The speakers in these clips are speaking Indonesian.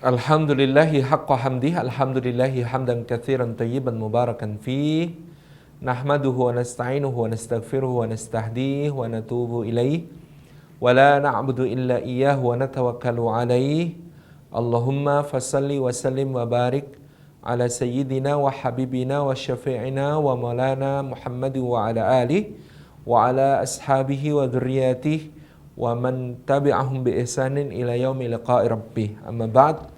Alhamdulillahi haqqa hamdih, alhamdulillahi hamdan katsiran tayyiban mubarakan fih. Nahmaduhu wa nasta'inuhu wa nastaghfiruhu wa nastahdihi wa natubu ilaih. Wa la na'budu illa iyyahu wa natawakkalu alaih. Allahumma fasalli wa sallim wa barik ala sayyidina wa habibina wa syafi'ina wa maulana Muhammad wa ala alihi wa ala ashabihi wa dhurriyyatihi wa man tabi'ahum bi ihsanin ila yaumi liqa'i rabbih. Amma ba'd.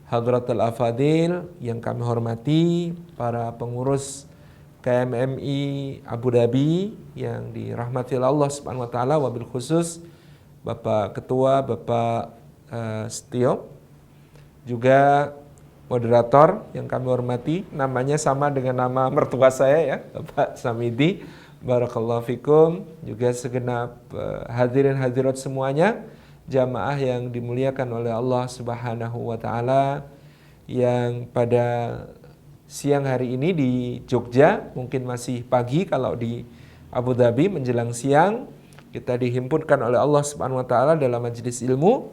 Hadratul Afadil yang kami hormati, para pengurus KMMI Abu Dhabi yang dirahmati Allah Subhanahu wa taala, wabil khusus Bapak Ketua, Bapak Setio, juga moderator yang kami hormati, namanya sama dengan nama mertua saya ya, Bapak Samidi. Barakallahu fikum. Juga segenap hadirin hadirat semuanya, jamaah yang dimuliakan oleh Allah Subhanahu wa taala, yang pada siang hari ini di Jogja, mungkin masih pagi kalau di Abu Dhabi menjelang siang, kita dihimpunkan oleh Allah Subhanahu wa taala dalam majelis ilmu.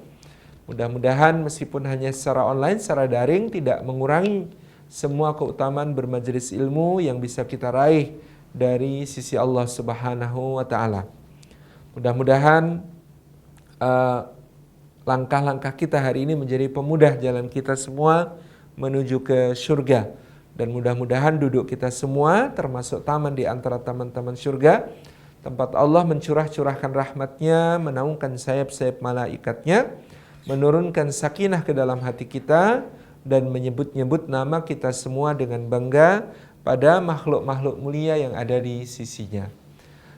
Mudah-mudahan meskipun hanya secara online, secara daring, tidak mengurangi semua keutamaan bermajelis ilmu yang bisa kita raih dari sisi Allah Subhanahu wa taala. Mudah-mudahan langkah-langkah kita hari ini menjadi pemudah jalan kita semua menuju ke surga, dan mudah-mudahan duduk kita semua termasuk taman di antara taman-taman surga, tempat Allah mencurah-curahkan rahmatnya, menaungkan sayap-sayap malaikatnya, menurunkan sakinah ke dalam hati kita, dan menyebut-nyebut nama kita semua dengan bangga pada makhluk-makhluk mulia yang ada di sisinya.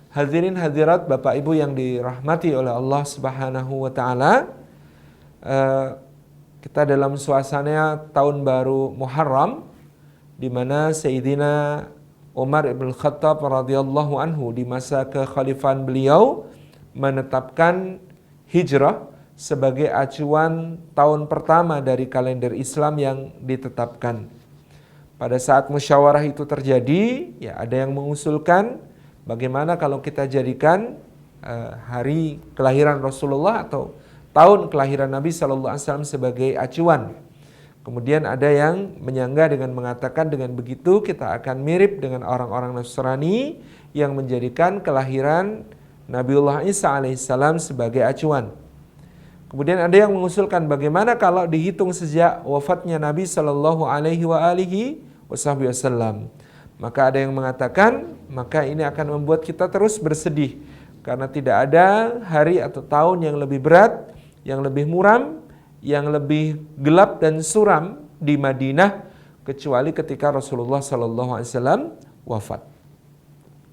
Hadirin hadirat Bapak Ibu yang dirahmati oleh Allah Subhanahu wa taala, kita dalam suasana tahun baru Muharram, di mana Sayyidina Umar ibn Khattab radhiyallahu anhu di masa kekhalifahan beliau menetapkan hijrah sebagai acuan tahun pertama dari kalender Islam yang ditetapkan. Pada saat musyawarah itu terjadi, ya ada yang mengusulkan bagaimana kalau kita jadikan hari kelahiran Rasulullah atau tahun kelahiran Nabi Sallallahu Alaihi Wasallam sebagai acuan. Kemudian ada yang menyangga dengan mengatakan dengan begitu kita akan mirip dengan orang-orang Nasrani yang menjadikan kelahiran Nabiullah Isa alaihissalam sebagai acuan. Kemudian ada yang mengusulkan bagaimana kalau dihitung sejak wafatnya Nabi Sallallahu Alaihi Wasallam. Maka ada yang mengatakan maka ini akan membuat kita terus bersedih, karena tidak ada hari atau tahun yang lebih berat, yang lebih muram, yang lebih gelap dan suram di Madinah kecuali ketika Rasulullah Sallallahu Alaihi Wasallam wafat.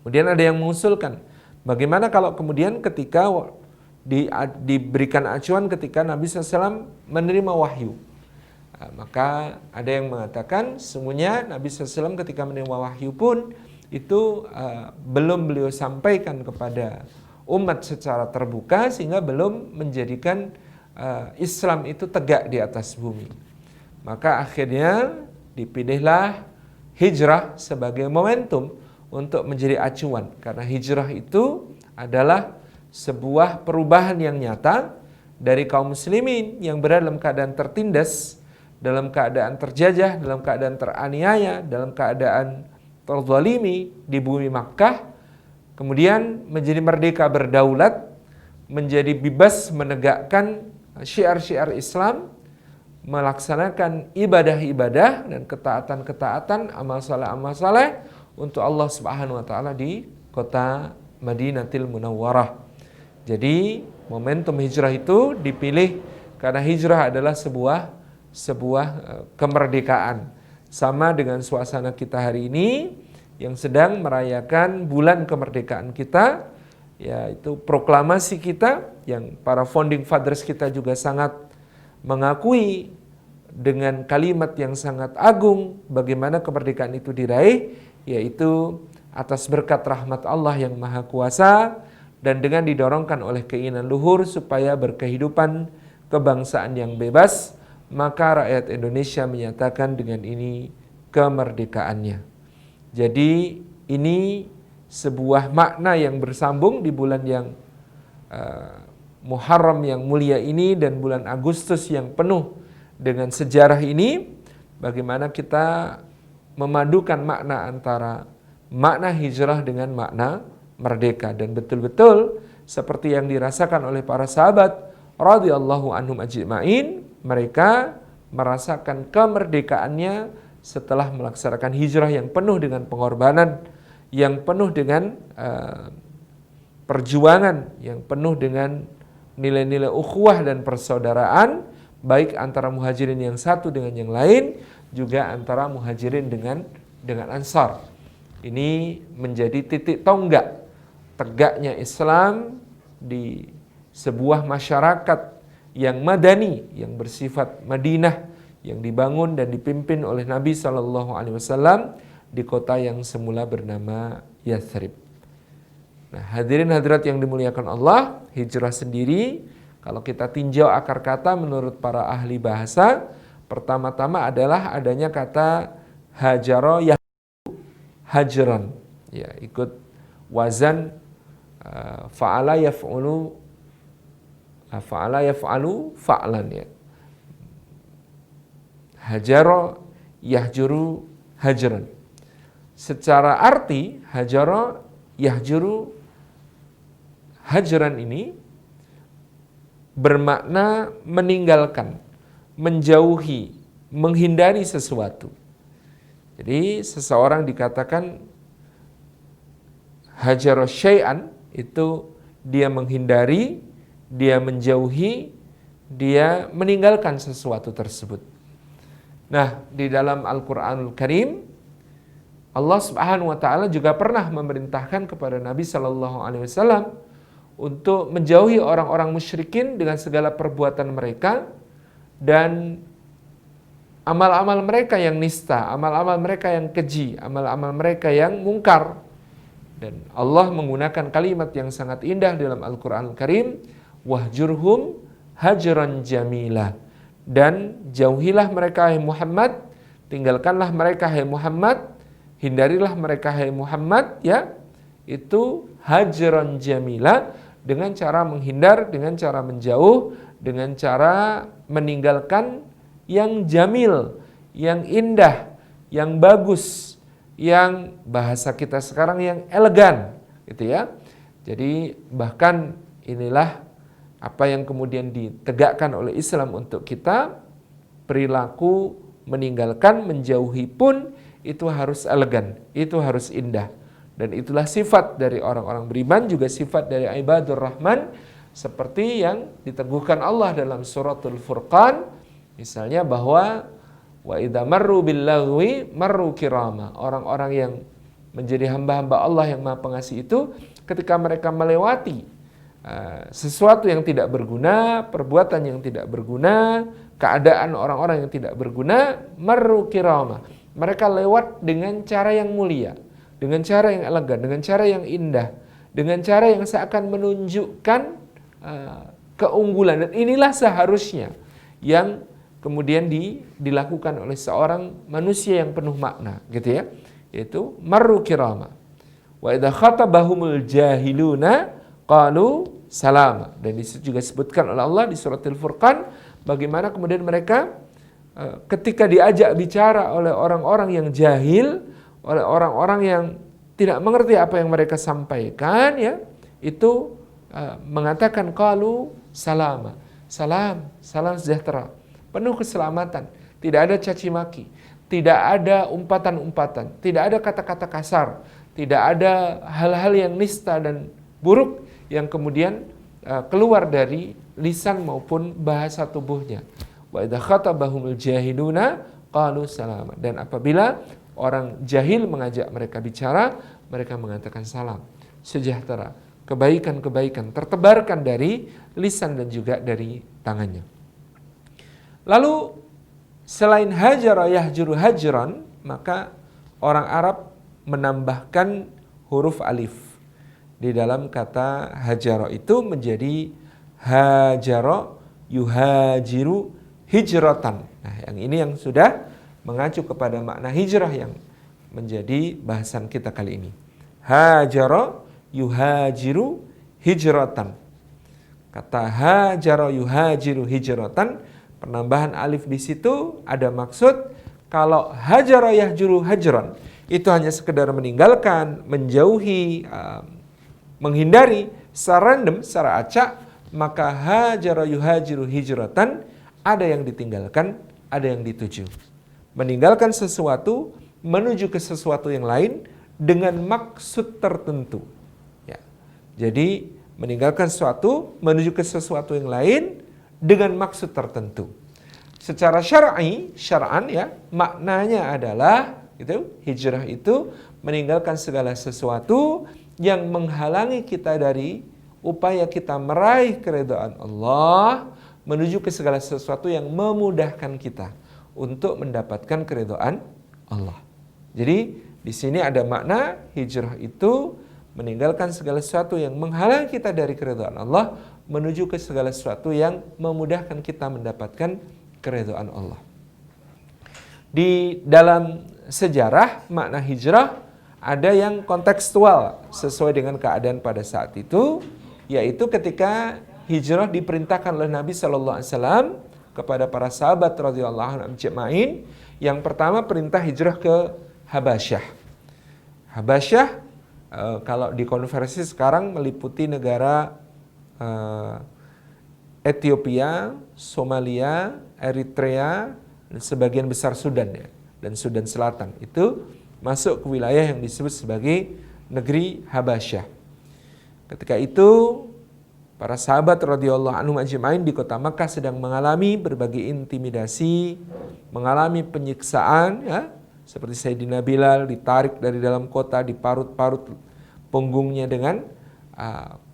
Kemudian ada yang mengusulkan bagaimana kalau kemudian ketika diberikan acuan ketika Nabi SAW menerima wahyu. Maka ada yang mengatakan sesungguhnya Nabi SAW ketika menerima wahyu pun itu belum beliau sampaikan kepada umat secara terbuka, sehingga belum menjadikan Islam itu tegak di atas bumi. Maka akhirnya dipilihlah hijrah sebagai momentum untuk menjadi acuan, karena hijrah itu adalah sebuah perubahan yang nyata dari kaum muslimin yang berada dalam keadaan tertindas, dalam keadaan terjajah, dalam keadaan teraniaya, dalam keadaan terzalimi di bumi Makkah, kemudian menjadi merdeka berdaulat, menjadi bebas menegakkan syiar-syiar Islam, melaksanakan ibadah-ibadah dan ketaatan-ketaatan, amal saleh untuk Allah Subhanahu wa taala di kota Madinatul Munawwarah. Jadi momentum hijrah itu dipilih karena hijrah adalah sebuah kemerdekaan. Sama dengan suasana kita hari ini yang sedang merayakan bulan kemerdekaan kita, yaitu proklamasi kita yang para founding fathers kita juga sangat mengakui dengan kalimat yang sangat agung bagaimana kemerdekaan itu diraih, yaitu atas berkat rahmat Allah yang Maha Kuasa dan dengan didorongkan oleh keinginan luhur supaya berkehidupan kebangsaan yang bebas, maka rakyat Indonesia menyatakan dengan ini kemerdekaannya. Jadi ini sebuah makna yang bersambung di bulan yang Muharram yang mulia ini dan bulan Agustus yang penuh dengan sejarah ini, bagaimana kita memadukan makna antara makna hijrah dengan makna merdeka, dan betul-betul seperti yang dirasakan oleh para sahabat radhiyallahu anhum ajma'in, mereka merasakan kemerdekaannya setelah melaksanakan hijrah yang penuh dengan pengorbanan, yang penuh dengan perjuangan, yang penuh dengan nilai-nilai ukhuwah dan persaudaraan, baik antara muhajirin yang satu dengan yang lain, juga antara muhajirin dengan ansar. Ini menjadi titik tonggak tegaknya Islam di sebuah masyarakat yang madani, yang bersifat Madinah, yang dibangun dan dipimpin oleh Nabi SAW di kota yang semula bernama Yathrib. Nah, hadirin hadirat yang dimuliakan Allah, hijrah sendiri, kalau kita tinjau akar kata menurut para ahli bahasa, pertama-tama adalah adanya kata hajaro hajran, ya, ikut wazan fa'ala yaf'alu fa'lan, ya. Hajaro yahjuru hajran. Secara arti hajaro yahjuru hajran ini bermakna meninggalkan, menjauhi, menghindari sesuatu. Jadi seseorang dikatakan hajaro syai'an, itu dia menghindari, dia menjauhi, dia meninggalkan sesuatu tersebut. Nah, di dalam Al-Qur'anul Karim, Allah Subhanahu wa taala juga pernah memerintahkan kepada Nabi sallallahu alaihi wasallam untuk menjauhi orang-orang musyrikin dengan segala perbuatan mereka dan amal-amal mereka yang nista, amal-amal mereka yang keji, amal-amal mereka yang mungkar. Dan Allah menggunakan kalimat yang sangat indah dalam Al-Qur'an Al-Karim, wahjurhum hajran jamila. Dan jauhilah mereka hai Muhammad, tinggalkanlah mereka hai Muhammad, hindarilah mereka hai Muhammad, ya. Itu hajran jamila, dengan cara menghindar, dengan cara menjauh, dengan cara meninggalkan yang jamil, yang indah, yang bagus, yang bahasa kita sekarang yang elegan, gitu ya. Jadi bahkan inilah apa yang kemudian ditegakkan oleh Islam untuk kita, perilaku meninggalkan, menjauhi pun itu harus elegan, itu harus indah. Dan itulah sifat dari orang-orang beriman, juga sifat dari ibadur rahman, seperti yang diteguhkan Allah dalam suratul Furqan, misalnya bahwa wa idza marru bil lagwi marru kirama. Orang-orang yang menjadi hamba-hamba Allah yang Maha Pengasih itu, ketika mereka melewati sesuatu yang tidak berguna, perbuatan yang tidak berguna, keadaan orang-orang yang tidak berguna, marru kirama. Mereka lewat dengan cara yang mulia, dengan cara yang elegan, dengan cara yang indah, dengan cara yang seakan menunjukkan keunggulan. Dan inilah seharusnya yang kemudian dilakukan oleh seorang manusia yang penuh makna, gitu ya, yaitu marru kirama. Wa idza khatabahumul jahiluna qalu salama. Dan disitu juga disebutkan oleh Allah di surat Al-Furqan, bagaimana kemudian mereka ketika diajak bicara oleh orang-orang yang jahil, oleh orang-orang yang tidak mengerti apa yang mereka sampaikan, ya, itu mengatakan qalu salama, salam sejahtera, penuh keselamatan, tidak ada caci maki, tidak ada umpatan-umpatan, tidak ada kata-kata kasar, tidak ada hal-hal yang nista dan buruk yang kemudian keluar dari lisan maupun bahasa tubuhnya. Wa idza khatabahumul jahiluna qalu salama. Dan apabila orang jahil mengajak mereka bicara, mereka mengatakan salam, sejahtera, kebaikan-kebaikan tertebarkan dari lisan dan juga dari tangannya. Lalu selain hajara yahjuru hajran, maka orang Arab menambahkan huruf alif di dalam kata hajara itu menjadi hajara yuhajiru hijratan. Nah, yang ini yang sudah mengacu kepada makna hijrah yang menjadi bahasan kita kali ini. Hajara yuhajiru hijratan. Kata hajara yuhajiru hijratan Penambahan alif di situ ada maksud kalau hajara yahjuru hajran itu hanya sekedar meninggalkan, menjauhi, menghindari secara random, secara acak, maka hajara yuhajiru hijratan, ada yang ditinggalkan, ada yang dituju. Meninggalkan sesuatu menuju ke sesuatu yang lain dengan maksud tertentu. Ya. Jadi meninggalkan sesuatu menuju ke sesuatu yang lain dengan maksud tertentu. Secara syar'an ya, maknanya adalah gitu, hijrah itu meninggalkan segala sesuatu yang menghalangi kita dari upaya kita meraih keridhaan Allah menuju ke segala sesuatu yang memudahkan kita untuk mendapatkan keridhaan Allah. Jadi di sini ada makna hijrah itu meninggalkan segala sesuatu yang menghalangi kita dari keridhaan Allah menuju ke segala sesuatu yang memudahkan kita mendapatkan keridhaan Allah. Di dalam sejarah makna hijrah ada yang kontekstual sesuai dengan keadaan pada saat itu, yaitu ketika hijrah diperintahkan oleh Nabi Shallallahu Alaihi Wasallam kepada para sahabat radhiyallahu anhum ajma'in. Yang pertama perintah hijrah ke Habasyah. Habasyah kalau dikonversi sekarang meliputi negara Ethiopia, Somalia, Eritrea, dan sebagian besar Sudan ya, dan Sudan Selatan. Itu masuk ke wilayah yang disebut sebagai negeri Habasyah. Ketika itu para sahabat radhiyallahu anhum ajma'in di kota Makkah sedang mengalami berbagai intimidasi, mengalami penyiksaan ya, seperti Sayyidina Bilal ditarik dari dalam kota, diparut-parut punggungnya dengan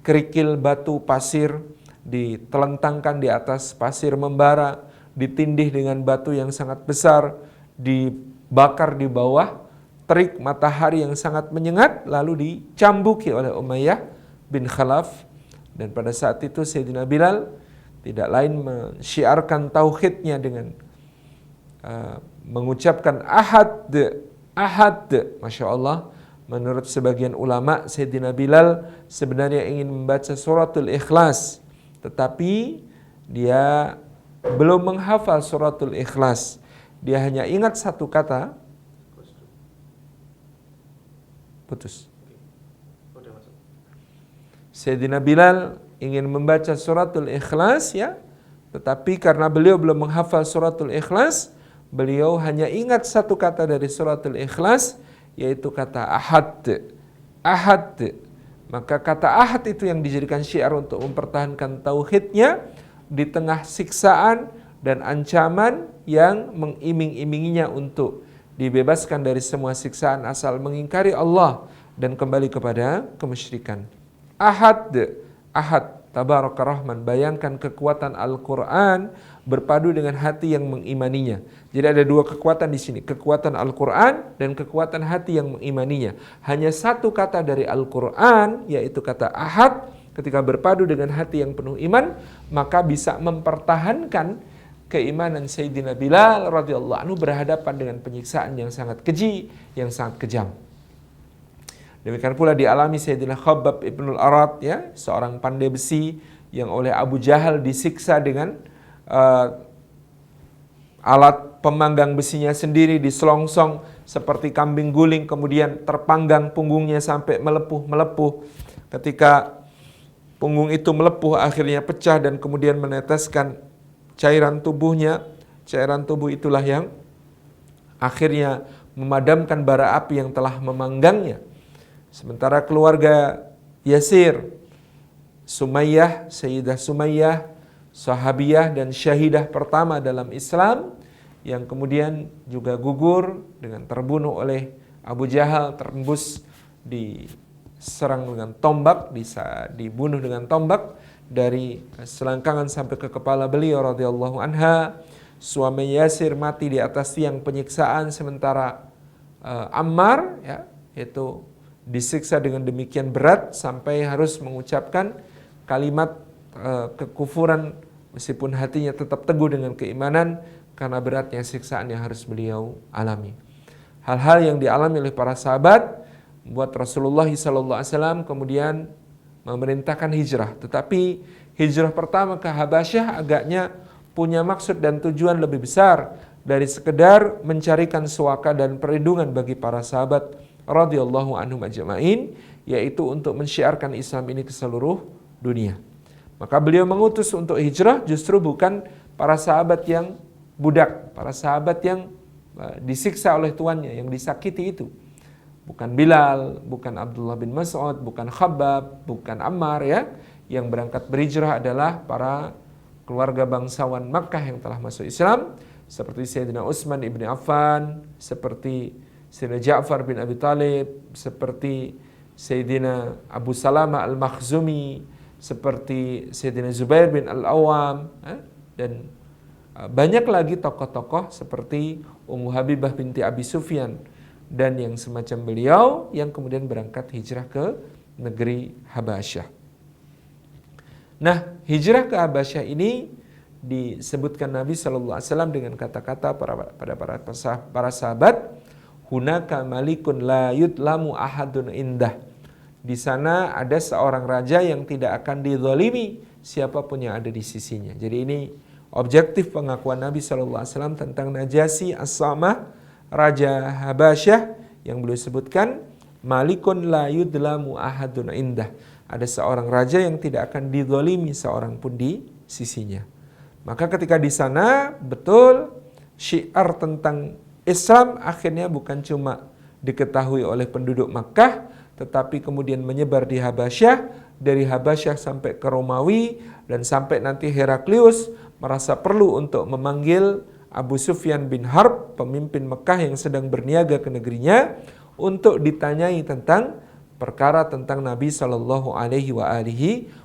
kerikil batu pasir, ditelentangkan di atas pasir membara, ditindih dengan batu yang sangat besar, dibakar di bawah terik matahari yang sangat menyengat, lalu dicambuki oleh Umayyah bin Khalaf. Dan pada saat itu Sayyidina Bilal tidak lain mensyiarkan tauhidnya dengan mengucapkan ahad, Masya Allah. Menurut sebagian ulama, Sayyidina Bilal sebenarnya ingin membaca suratul Ikhlas, tetapi dia belum menghafal suratul Ikhlas. Dia hanya ingat satu kata. Putus. Sayyidina Bilal ingin membaca suratul Ikhlas ya, tetapi karena beliau belum menghafal suratul Ikhlas, beliau hanya ingat satu kata dari suratul Ikhlas, yaitu kata ahad. Ahad. Maka kata ahad itu yang dijadikan syiar untuk mempertahankan tauhidnya di tengah siksaan dan ancaman yang mengiming-iminginya untuk dibebaskan dari semua siksaan asal mengingkari Allah dan kembali kepada kemusyrikan. Ahad, ahad, tabaraka rahman. Bayangkan kekuatan Al-Quran berpadu dengan hati yang mengimaninya. Jadi ada dua kekuatan di sini, kekuatan Al-Quran dan kekuatan hati yang mengimaninya. Hanya satu kata dari Al-Quran, yaitu kata ahad, ketika berpadu dengan hati yang penuh iman, maka bisa mempertahankan keimanan Sayyidina Bilal radhiyallahu anhu berhadapan dengan penyiksaan yang sangat keji, yang sangat kejam. Demikian pula dialami Sayyidina Khabbab ibnul Arat ya, seorang pandai besi yang oleh Abu Jahal disiksa dengan alat pemanggang besinya sendiri, diselongsong seperti kambing guling, kemudian terpanggang punggungnya sampai melepuh. Ketika punggung itu melepuh akhirnya pecah dan kemudian meneteskan cairan tubuhnya. Cairan tubuh itulah yang akhirnya memadamkan bara api yang telah memanggangnya. Sementara keluarga Yasir, Sumayyah, Sayyidah Sumayyah, sahabiyah dan syahidah pertama dalam Islam, yang kemudian juga gugur dengan terbunuh oleh Abu Jahal, terembus diserang dengan tombak, dibunuh dengan tombak dari selangkangan sampai ke kepala beliau radhiyallahu anha. Suami Yasir mati di atas tiang penyiksaan, sementara Ammar ya, itu disiksa dengan demikian berat sampai harus mengucapkan kalimat kekufuran meskipun hatinya tetap teguh dengan keimanan karena beratnya siksaan yang harus beliau alami. Hal-hal yang dialami oleh para sahabat membuat Rasulullah SAW kemudian memerintahkan hijrah. Tetapi hijrah pertama ke Habasyah agaknya punya maksud dan tujuan lebih besar dari sekedar mencarikan suaka dan perlindungan bagi para sahabat radhiyallahu anhum ajma'in, yaitu untuk mensyiarkan Islam ini ke seluruh dunia. Maka beliau mengutus untuk hijrah justru bukan para sahabat yang budak, para sahabat yang disiksa oleh tuannya, yang disakiti itu. Bukan Bilal, bukan Abdullah bin Mas'ud, bukan Khabbab, bukan Ammar ya. Yang berangkat berhijrah adalah para keluarga bangsawan Makkah yang telah masuk Islam, seperti Sayyidina Utsman ibn Affan, seperti Sayyidina Ja'far bin Abi Thalib, seperti Sayyidina Abu Salamah al-Makhzumi, seperti Sayyidina Zubair bin Al-Awwam, dan banyak lagi tokoh-tokoh seperti Ummu Habibah binti Abi Sufyan dan yang semacam beliau yang kemudian berangkat hijrah ke negeri Habasyah. Nah, hijrah ke Habasyah ini disebutkan Nabi SAW dengan kata-kata pada para sahabat, hunaka malikun la yudlamu ahadun indah. Di sana ada seorang raja yang tidak akan dizalimi siapapun yang ada di sisinya. Jadi ini objektif pengakuan Nabi SAW tentang Najasyi As-Samah, Raja Habasyah, yang beliau sebutkan, malikun la yudlamu ahadun indah. Ada seorang raja yang tidak akan dizalimi seorang pun di sisinya. Maka ketika di sana betul syiar tentang Islam akhirnya bukan cuma diketahui oleh penduduk Makkah, tetapi kemudian menyebar di Habasyah, dari Habasyah sampai ke Romawi, dan sampai nanti Heraklius merasa perlu untuk memanggil Abu Sufyan bin Harb, pemimpin Mekah yang sedang berniaga ke negerinya, untuk ditanyai tentang perkara tentang Nabi Shallallahu Alaihi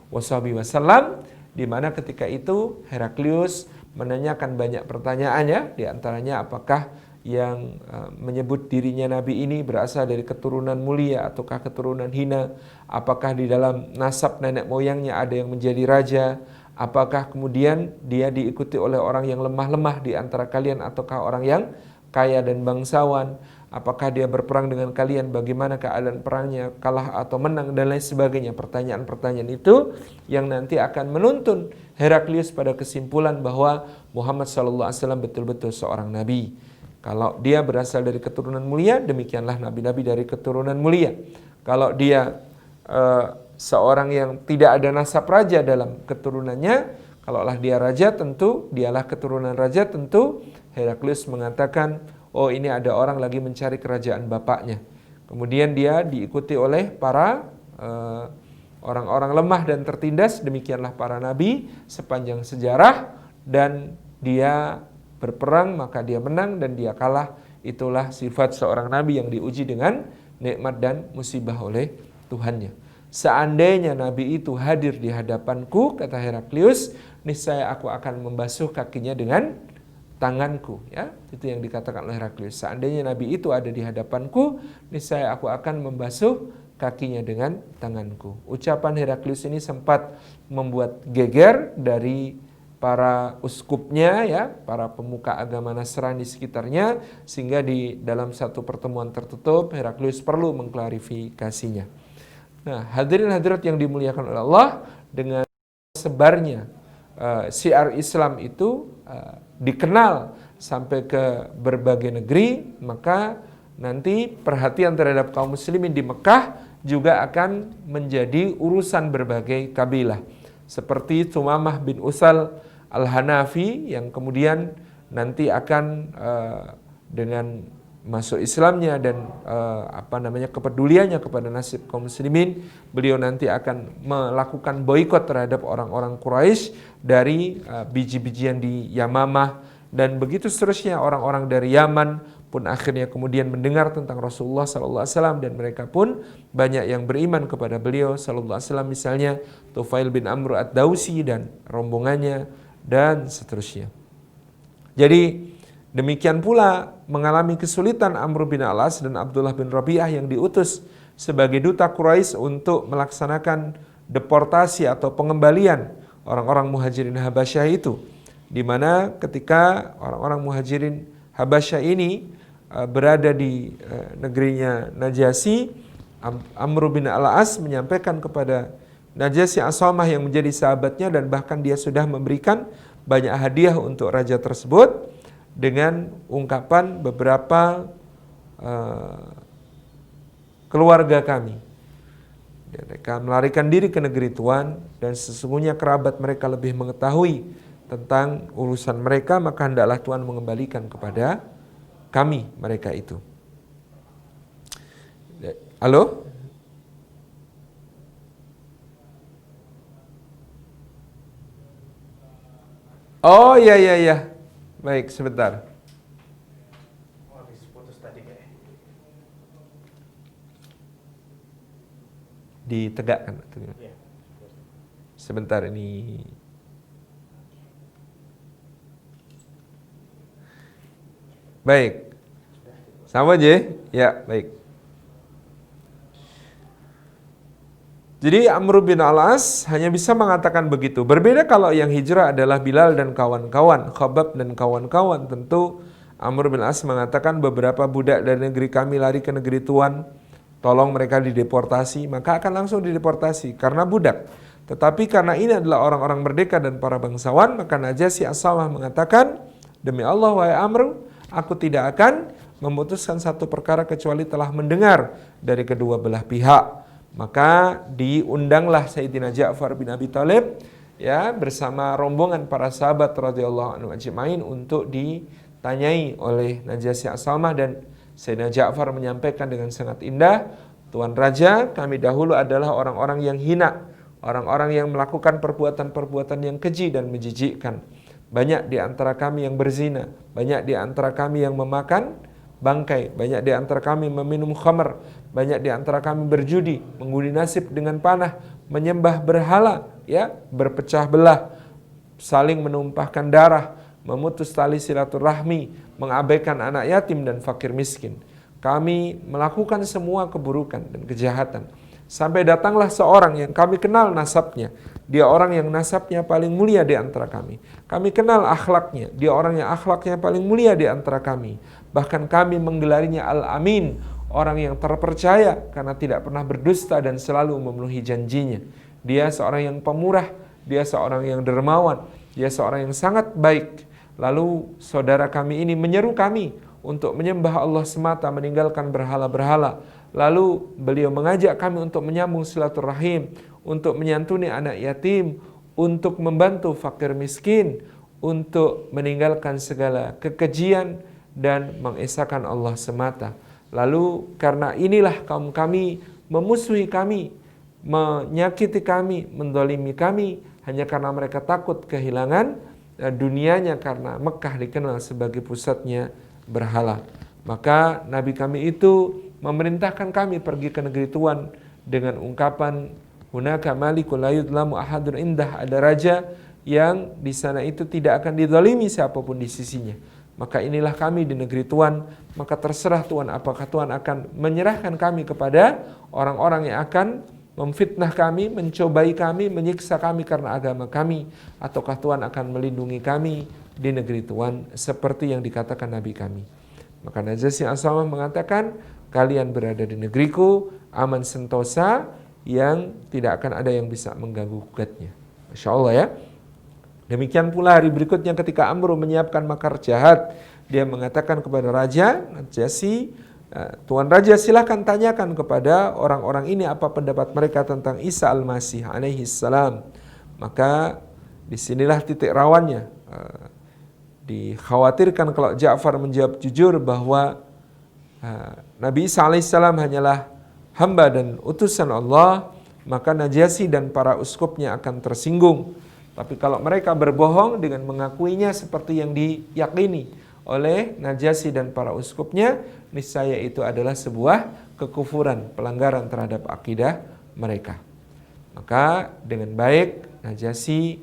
Wasallam, di mana ketika itu Heraklius menanyakan banyak pertanyaannya, di antaranya apakah yang menyebut dirinya Nabi ini berasal dari keturunan mulia ataukah keturunan hina, apakah di dalam nasab nenek moyangnya ada yang menjadi raja, apakah kemudian dia diikuti oleh orang yang lemah-lemah di antara kalian ataukah orang yang kaya dan bangsawan, apakah dia berperang dengan kalian, bagaimana keadaan perangnya, kalah atau menang, dan lain sebagainya. Pertanyaan-pertanyaan itu yang nanti akan menuntun Heraklius pada kesimpulan bahwa Muhammad SAW betul-betul seorang nabi. Kalau dia berasal dari keturunan mulia, demikianlah nabi-nabi dari keturunan mulia. Kalau dia seorang yang tidak ada nasab raja dalam keturunannya, kalaulah dia raja tentu, dialah keturunan raja tentu, Heraklius mengatakan, oh ini ada orang lagi mencari kerajaan bapaknya. Kemudian dia diikuti oleh para orang-orang lemah dan tertindas, demikianlah para nabi sepanjang sejarah, dan dia berperang maka dia menang dan dia kalah. Itulah sifat seorang nabi yang diuji dengan nikmat dan musibah oleh Tuhannya. Seandainya nabi itu hadir di hadapanku, kata Heraklius, niscaya aku akan membasuh kakinya dengan tanganku, ya. Itu yang dikatakan oleh Heraklius. Seandainya nabi itu ada di hadapanku, niscaya aku akan membasuh kakinya dengan tanganku. Ucapan Heraklius ini sempat membuat geger dari para uskupnya, ya, para pemuka agama Nasrani sekitarnya, sehingga di dalam satu pertemuan tertutup Heraklius perlu mengklarifikasinya. Nah, hadirin hadirat yang dimuliakan oleh Allah, dengan sebarnya syiar Islam itu dikenal sampai ke berbagai negeri, maka nanti perhatian terhadap kaum muslimin di Mekah juga akan menjadi urusan berbagai kabilah. Seperti Tsumamah bin Usal Al-Hanafi yang kemudian nanti akan dengan masuk Islamnya dan kepeduliannya kepada nasib kaum muslimin, beliau nanti akan melakukan boikot terhadap orang-orang Quraisy dari biji-bijian di Yamamah, dan begitu seterusnya. Orang-orang dari Yaman pun akhirnya kemudian mendengar tentang Rasulullah SAW, dan mereka pun banyak yang beriman kepada beliau SAW, misalnya Tufail bin Amr ad-Dawsi dan rombongannya, dan seterusnya. Jadi demikian pula mengalami kesulitan Amr bin Al-As dan Abdullah bin Rabi'ah yang diutus sebagai duta Quraisy untuk melaksanakan deportasi atau pengembalian orang-orang muhajirin Habasyah itu, di mana ketika orang-orang muhajirin Habasyah ini berada di negerinya Najasyi, Amr bin Al-As menyampaikan kepada Najasyi As-Samah yang menjadi sahabatnya, dan bahkan dia sudah memberikan banyak hadiah untuk raja tersebut dengan ungkapan beberapa keluarga kami. Mereka melarikan diri ke negeri Tuan dan sesungguhnya kerabat mereka lebih mengetahui tentang urusan mereka, maka hendaklah Tuhan mengembalikan kepada kami mereka itu. Halo? Oh iya. Baik, sebentar. Ditegakkan. Sebentar ini. Baik. Sama aja? Ya, baik. Jadi Amr bin Al-As hanya bisa mengatakan begitu. Berbeda kalau yang hijrah adalah Bilal dan kawan-kawan, Khabbab dan kawan-kawan. Tentu Amr bin Al-As mengatakan beberapa budak dari negeri kami lari ke negeri Tuan, tolong mereka dideportasi, maka akan langsung dideportasi karena budak. Tetapi karena ini adalah orang-orang merdeka dan para bangsawan, maka Najasyi As-Samah mengatakan, demi Allah wahai Amr, aku tidak akan memutuskan satu perkara kecuali telah mendengar dari kedua belah pihak. Maka diundanglah Sayyidina Ja'far bin Abi Thalib ya bersama rombongan para sahabat radhiyallahu anhu ajmain untuk ditanyai oleh Najasyi As-Samah, dan Sayyidina Ja'far menyampaikan dengan sangat indah, Tuan Raja, kami dahulu adalah orang-orang yang hina, orang-orang yang melakukan perbuatan-perbuatan yang keji dan menjijikkan. Banyak di antara kami yang berzina, banyak di antara kami yang memakan bangkai, banyak di antara kami meminum khamr, banyak di antara kami berjudi, mengundi nasib dengan panah, menyembah berhala, ya, berpecah belah, saling menumpahkan darah, memutus tali silaturahmi, mengabaikan anak yatim dan fakir miskin. Kami melakukan semua keburukan dan kejahatan. Sampai datanglah seorang yang kami kenal nasabnya. Dia orang yang nasabnya paling mulia di antara kami. Kami kenal akhlaknya. Dia orang yang akhlaknya paling mulia di antara kami. Bahkan kami menggelarinya Al-Amin, orang yang terpercaya karena tidak pernah berdusta dan selalu memenuhi janjinya. Dia seorang yang pemurah, dia seorang yang dermawan, dia seorang yang sangat baik. Lalu saudara kami ini menyeru kami untuk menyembah Allah semata, meninggalkan berhala-berhala. Lalu beliau mengajak kami untuk menyambung silaturahim, untuk menyantuni anak yatim, untuk membantu fakir miskin, untuk meninggalkan segala kekejian dan mengesahkan Allah semata. Lalu karena inilah kaum kami memusuhi kami, menyakiti kami, mendolimi kami, hanya karena mereka takut kehilangan dunianya karena Mekah dikenal sebagai pusatnya berhala. Maka Nabi kami itu memerintahkan kami pergi ke negeri Tuan dengan ungkapan hunaka malikul la yudlamu ahadun indah, ada raja yang di sana itu tidak akan dizalimi siapapun di sisinya. Maka inilah kami di negeri Tuan, maka terserah Tuan apakah Tuan akan menyerahkan kami kepada orang-orang yang akan memfitnah kami, mencobai kami, menyiksa kami karena agama kami, ataukah Tuan akan melindungi kami di negeri Tuan seperti yang dikatakan Nabi kami. Maka Najasyi As-Samah mengatakan, kalian berada di negeriku aman sentosa yang tidak akan ada yang bisa mengganggu gugatnya. Masya Allah ya. Demikian pula hari berikutnya ketika Amr menyiapkan makar jahat, dia mengatakan kepada Raja Najasyi, Tuan Raja silakan tanyakan kepada orang-orang ini apa pendapat mereka tentang Isa Al-Masih alaihi salam. Maka disinilah titik rawannya. Dikhawatirkan kalau Ja'far menjawab jujur bahwa Nabi Isa alaihissalam hanyalah hamba dan utusan Allah, maka Najasyi dan para uskupnya akan tersinggung. Tapi kalau mereka berbohong dengan mengakuinya seperti yang diyakini oleh Najasyi dan para uskupnya, niscaya itu adalah sebuah kekufuran, pelanggaran terhadap akidah mereka. Maka dengan baik Najasyi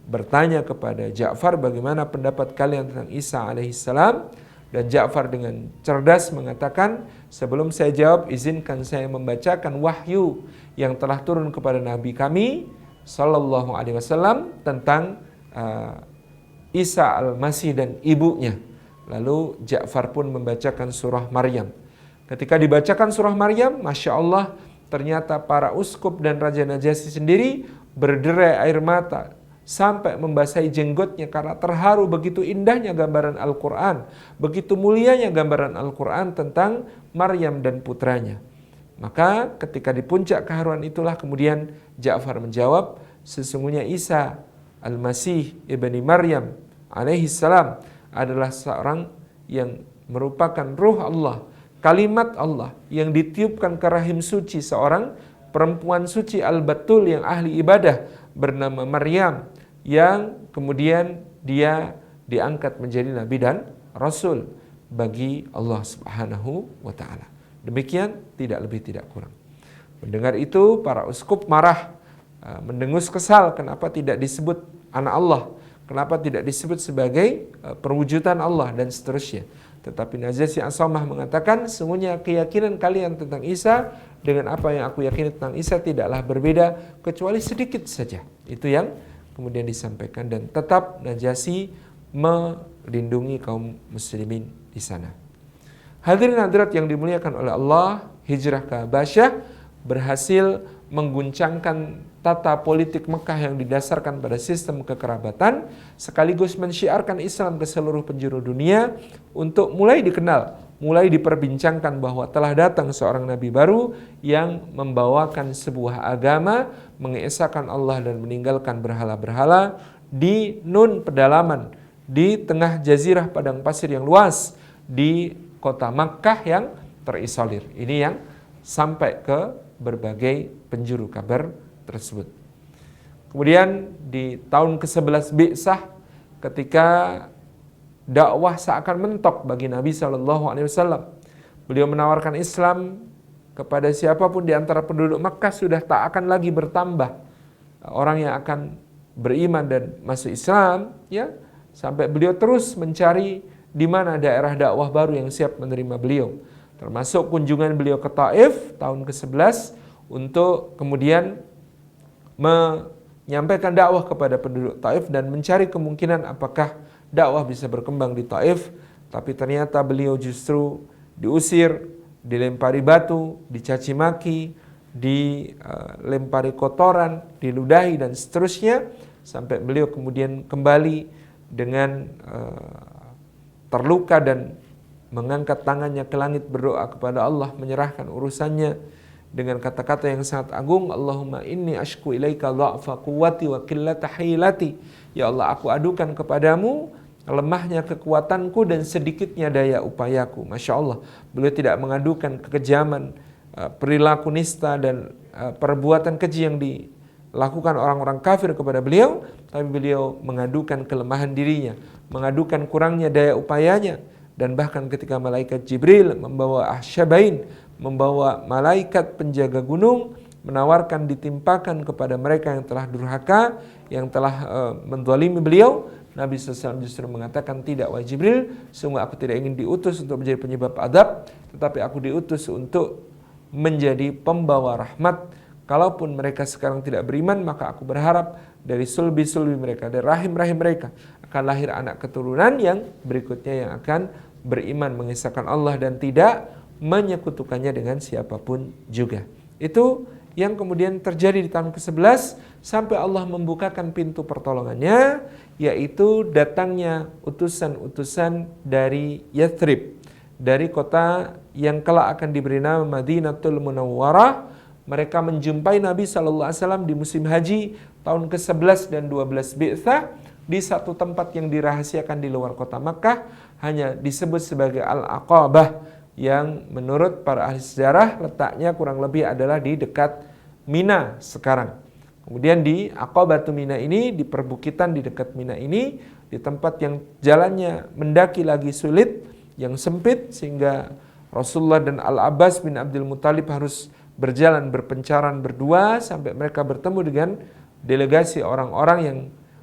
bertanya kepada Ja'far, bagaimana pendapat kalian tentang Isa alaihissalam? Dan Ja'far dengan cerdas mengatakan, sebelum saya jawab, izinkan saya membacakan wahyu yang telah turun kepada Nabi kami Sallallahu Alaihi Wasallam tentang Isa Al-Masih dan ibunya. Lalu Ja'far pun membacakan surah Maryam. Ketika dibacakan surah Maryam, Masya Allah, ternyata para uskup dan Raja Najasyi sendiri berderai air mata sampai membasahi jenggotnya karena terharu begitu indahnya gambaran Al-Quran, begitu mulianya gambaran Al-Quran tentang Maryam dan putranya. Maka ketika di puncak keharuan itulah kemudian Ja'far menjawab, sesungguhnya Isa Al-Masih ibni Maryam alaihi salam adalah seorang yang merupakan ruh Allah, kalimat Allah yang ditiupkan ke rahim suci seorang perempuan suci al-batul yang ahli ibadah bernama Maryam, yang kemudian dia diangkat menjadi nabi dan rasul bagi Allah Subhanahu wa taala. Demikian, tidak lebih tidak kurang. Mendengar itu para uskup marah, mendengus kesal kenapa tidak disebut anak Allah, kenapa tidak disebut sebagai perwujudan Allah dan seterusnya. Tetapi Najasyi As-Samah mengatakan, sungguhnya keyakinan kalian tentang Isa dengan apa yang aku yakini tentang Isa tidaklah berbeda kecuali sedikit saja. Itu yang kemudian disampaikan, dan tetap Najasyi melindungi kaum muslimin di sana. Hadirin hadirat yang dimuliakan oleh Allah, hijrah ke Habasyah berhasil mengguncangkan tata politik Mekah yang didasarkan pada sistem kekerabatan, sekaligus mensyiarkan Islam ke seluruh penjuru dunia untuk mulai dikenal, mulai diperbincangkan bahwa telah datang seorang nabi baru yang membawakan sebuah agama, mengesahkan Allah dan meninggalkan berhala-berhala di nun pedalaman, di tengah jazirah padang pasir yang luas, di kota Makkah yang terisolir. Ini yang sampai ke berbagai penjuru kabar tersebut. Kemudian di tahun ke-11 Bi'sah, ketika dakwah seakan mentok bagi Nabi SAW, beliau menawarkan Islam kepada siapapun di antara penduduk Makkah, sudah tak akan lagi bertambah orang yang akan beriman dan masuk Islam, ya, sampai beliau terus mencari di mana daerah dakwah baru yang siap menerima beliau. Termasuk kunjungan beliau ke Taif tahun ke-11 untuk kemudian menyampaikan dakwah kepada penduduk Taif dan mencari kemungkinan apakah dakwah bisa berkembang di Taif. Tapi ternyata beliau justru diusir, dilempari batu, dicaci maki, dilempari kotoran, diludahi dan seterusnya, sampai beliau kemudian kembali dengan terluka dan mengangkat tangannya ke langit berdoa kepada Allah, menyerahkan urusannya dengan kata-kata yang sangat agung, Allahumma inni ashku ilaika dha'fa quwwati wa qillata hilati. Ya Allah, aku adukan kepadamu lemahnya kekuatanku dan sedikitnya daya upayaku. Masya Allah, beliau tidak mengadukan kekejaman, perilaku nista dan perbuatan keji yang dilakukan orang-orang kafir kepada beliau, tapi beliau mengadukan kelemahan dirinya, mengadukan kurangnya daya upayanya. Dan bahkan ketika malaikat Jibril membawa Ahsyabain, membawa malaikat penjaga gunung, menawarkan ditimpakan kepada mereka yang telah durhaka, yang telah menzalimi beliau, Nabi SAW justru mengatakan, tidak wahai Jibril, sungguh aku tidak ingin diutus untuk menjadi penyebab adab, tetapi aku diutus untuk menjadi pembawa rahmat. Kalaupun mereka sekarang tidak beriman, maka aku berharap dari sulbi-sulbi mereka, dari rahim-rahim mereka, akan lahir anak keturunan yang berikutnya yang akan beriman, mengesahkan Allah dan tidak menyekutukannya dengan siapapun juga. Itu yang kemudian terjadi di tahun ke-11 sampai Allah membukakan pintu pertolongannya, yaitu datangnya utusan-utusan dari Yathrib, dari kota yang kelak akan diberi nama Madinatul Munawwarah. Mereka menjumpai Nabi SAW di musim haji tahun ke-11 dan 12 Bi'tsah di satu tempat yang dirahasiakan di luar kota Makkah, hanya disebut sebagai Al-Aqabah, yang menurut para ahli sejarah letaknya kurang lebih adalah di dekat Mina sekarang. Kemudian di Aqabatu Mina ini, di perbukitan di dekat Mina ini, di tempat yang jalannya mendaki lagi sulit, yang sempit, sehingga Rasulullah dan Al-Abbas bin Abdul Muthalib harus berjalan berpencaran berdua sampai mereka bertemu dengan delegasi orang-orang yang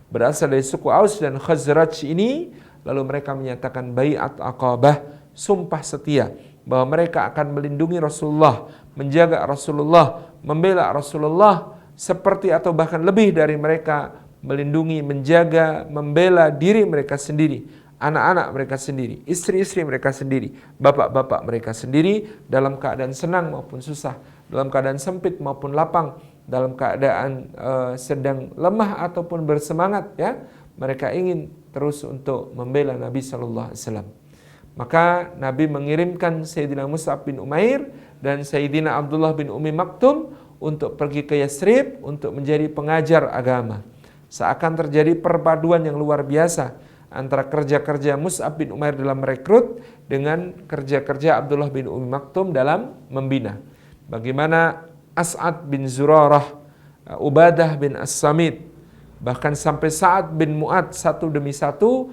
berasal dari suku Aus dan Khazraj ini. Lalu mereka menyatakan bai'at Aqabah, sumpah setia bahwa mereka akan melindungi Rasulullah, menjaga Rasulullah, membela Rasulullah seperti atau bahkan lebih dari mereka melindungi, menjaga, membela diri mereka sendiri, anak-anak mereka sendiri, istri-istri mereka sendiri, bapak-bapak mereka sendiri, dalam keadaan senang maupun susah, dalam keadaan sempit maupun lapang, dalam keadaan sedang lemah ataupun bersemangat, ya, mereka ingin terus untuk membela Nabi sallallahu alaihi wasallam. Maka Nabi mengirimkan Sayyidina Mus'ab bin Umair dan Sayyidina Abdullah bin Ummi Maktum untuk pergi ke Yathrib untuk menjadi pengajar agama. Seakan terjadi perpaduan yang luar biasa antara kerja-kerja Mus'ab bin Umair dalam merekrut dengan kerja-kerja Abdullah bin Ummi Maktum dalam membina. Bagaimana As'ad bin Zurarah, Ubadah bin As-Samit, bahkan sampai Sa'ad bin Mu'ad satu demi satu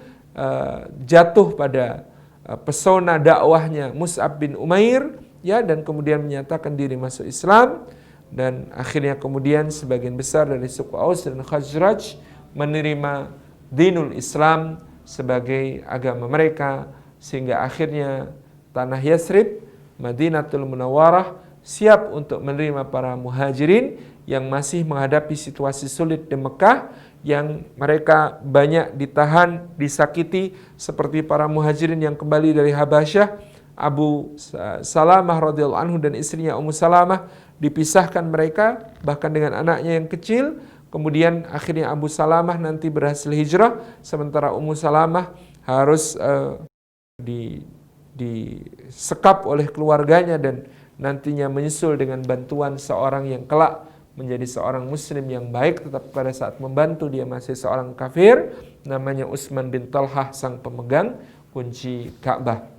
jatuh pada pesona dakwahnya Mus'ab bin Umair, ya, dan kemudian menyatakan diri masuk Islam, dan akhirnya kemudian sebagian besar dari suku Aus dan Khazraj menerima dinul Islam sebagai agama mereka, sehingga akhirnya tanah Yathrib, Madinatul Munawwarah, siap untuk menerima para muhajirin yang masih menghadapi situasi sulit di Mekah, yang mereka banyak ditahan, disakiti, seperti para muhajirin yang kembali dari Habasyah. Abu Salamah radhiyallahu anhu dan istrinya Ummu Salamah dipisahkan mereka bahkan dengan anaknya yang kecil. Kemudian akhirnya Abu Salamah nanti berhasil hijrah, sementara Ummu Salamah harus disekap oleh keluarganya dan nantinya menyusul dengan bantuan seorang yang kelak menjadi seorang muslim yang baik, tetapi pada saat membantu dia masih seorang kafir, namanya Utsman bin Talhah, sang pemegang kunci Ka'bah.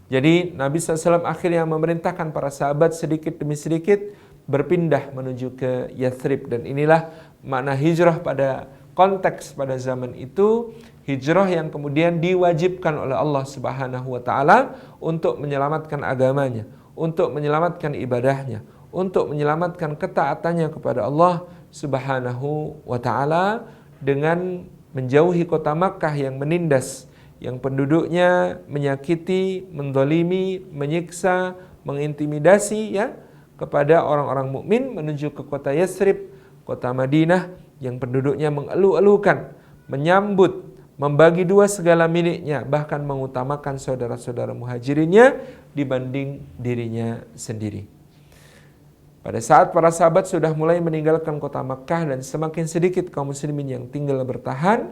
Jadi Nabi SAW akhirnya memerintahkan para sahabat sedikit demi sedikit berpindah menuju ke Yathrib, dan inilah makna hijrah pada konteks pada zaman itu, hijrah yang kemudian diwajibkan oleh Allah Subhanahu wa taala untuk menyelamatkan agamanya, untuk menyelamatkan ibadahnya, untuk menyelamatkan ketaatannya kepada Allah Subhanahu wa taala dengan menjauhi kota Makkah yang menindas, yang penduduknya menyakiti, mendolimi, menyiksa, mengintimidasi, ya, kepada orang-orang mukmin, menuju ke kota Yathrib, kota Madinah yang penduduknya mengeluh-elukan, menyambut, membagi dua segala miliknya, bahkan mengutamakan saudara-saudara muhajirinnya dibanding dirinya sendiri. Pada saat para sahabat sudah mulai meninggalkan kota Makkah dan semakin sedikit kaum muslimin yang tinggal bertahan,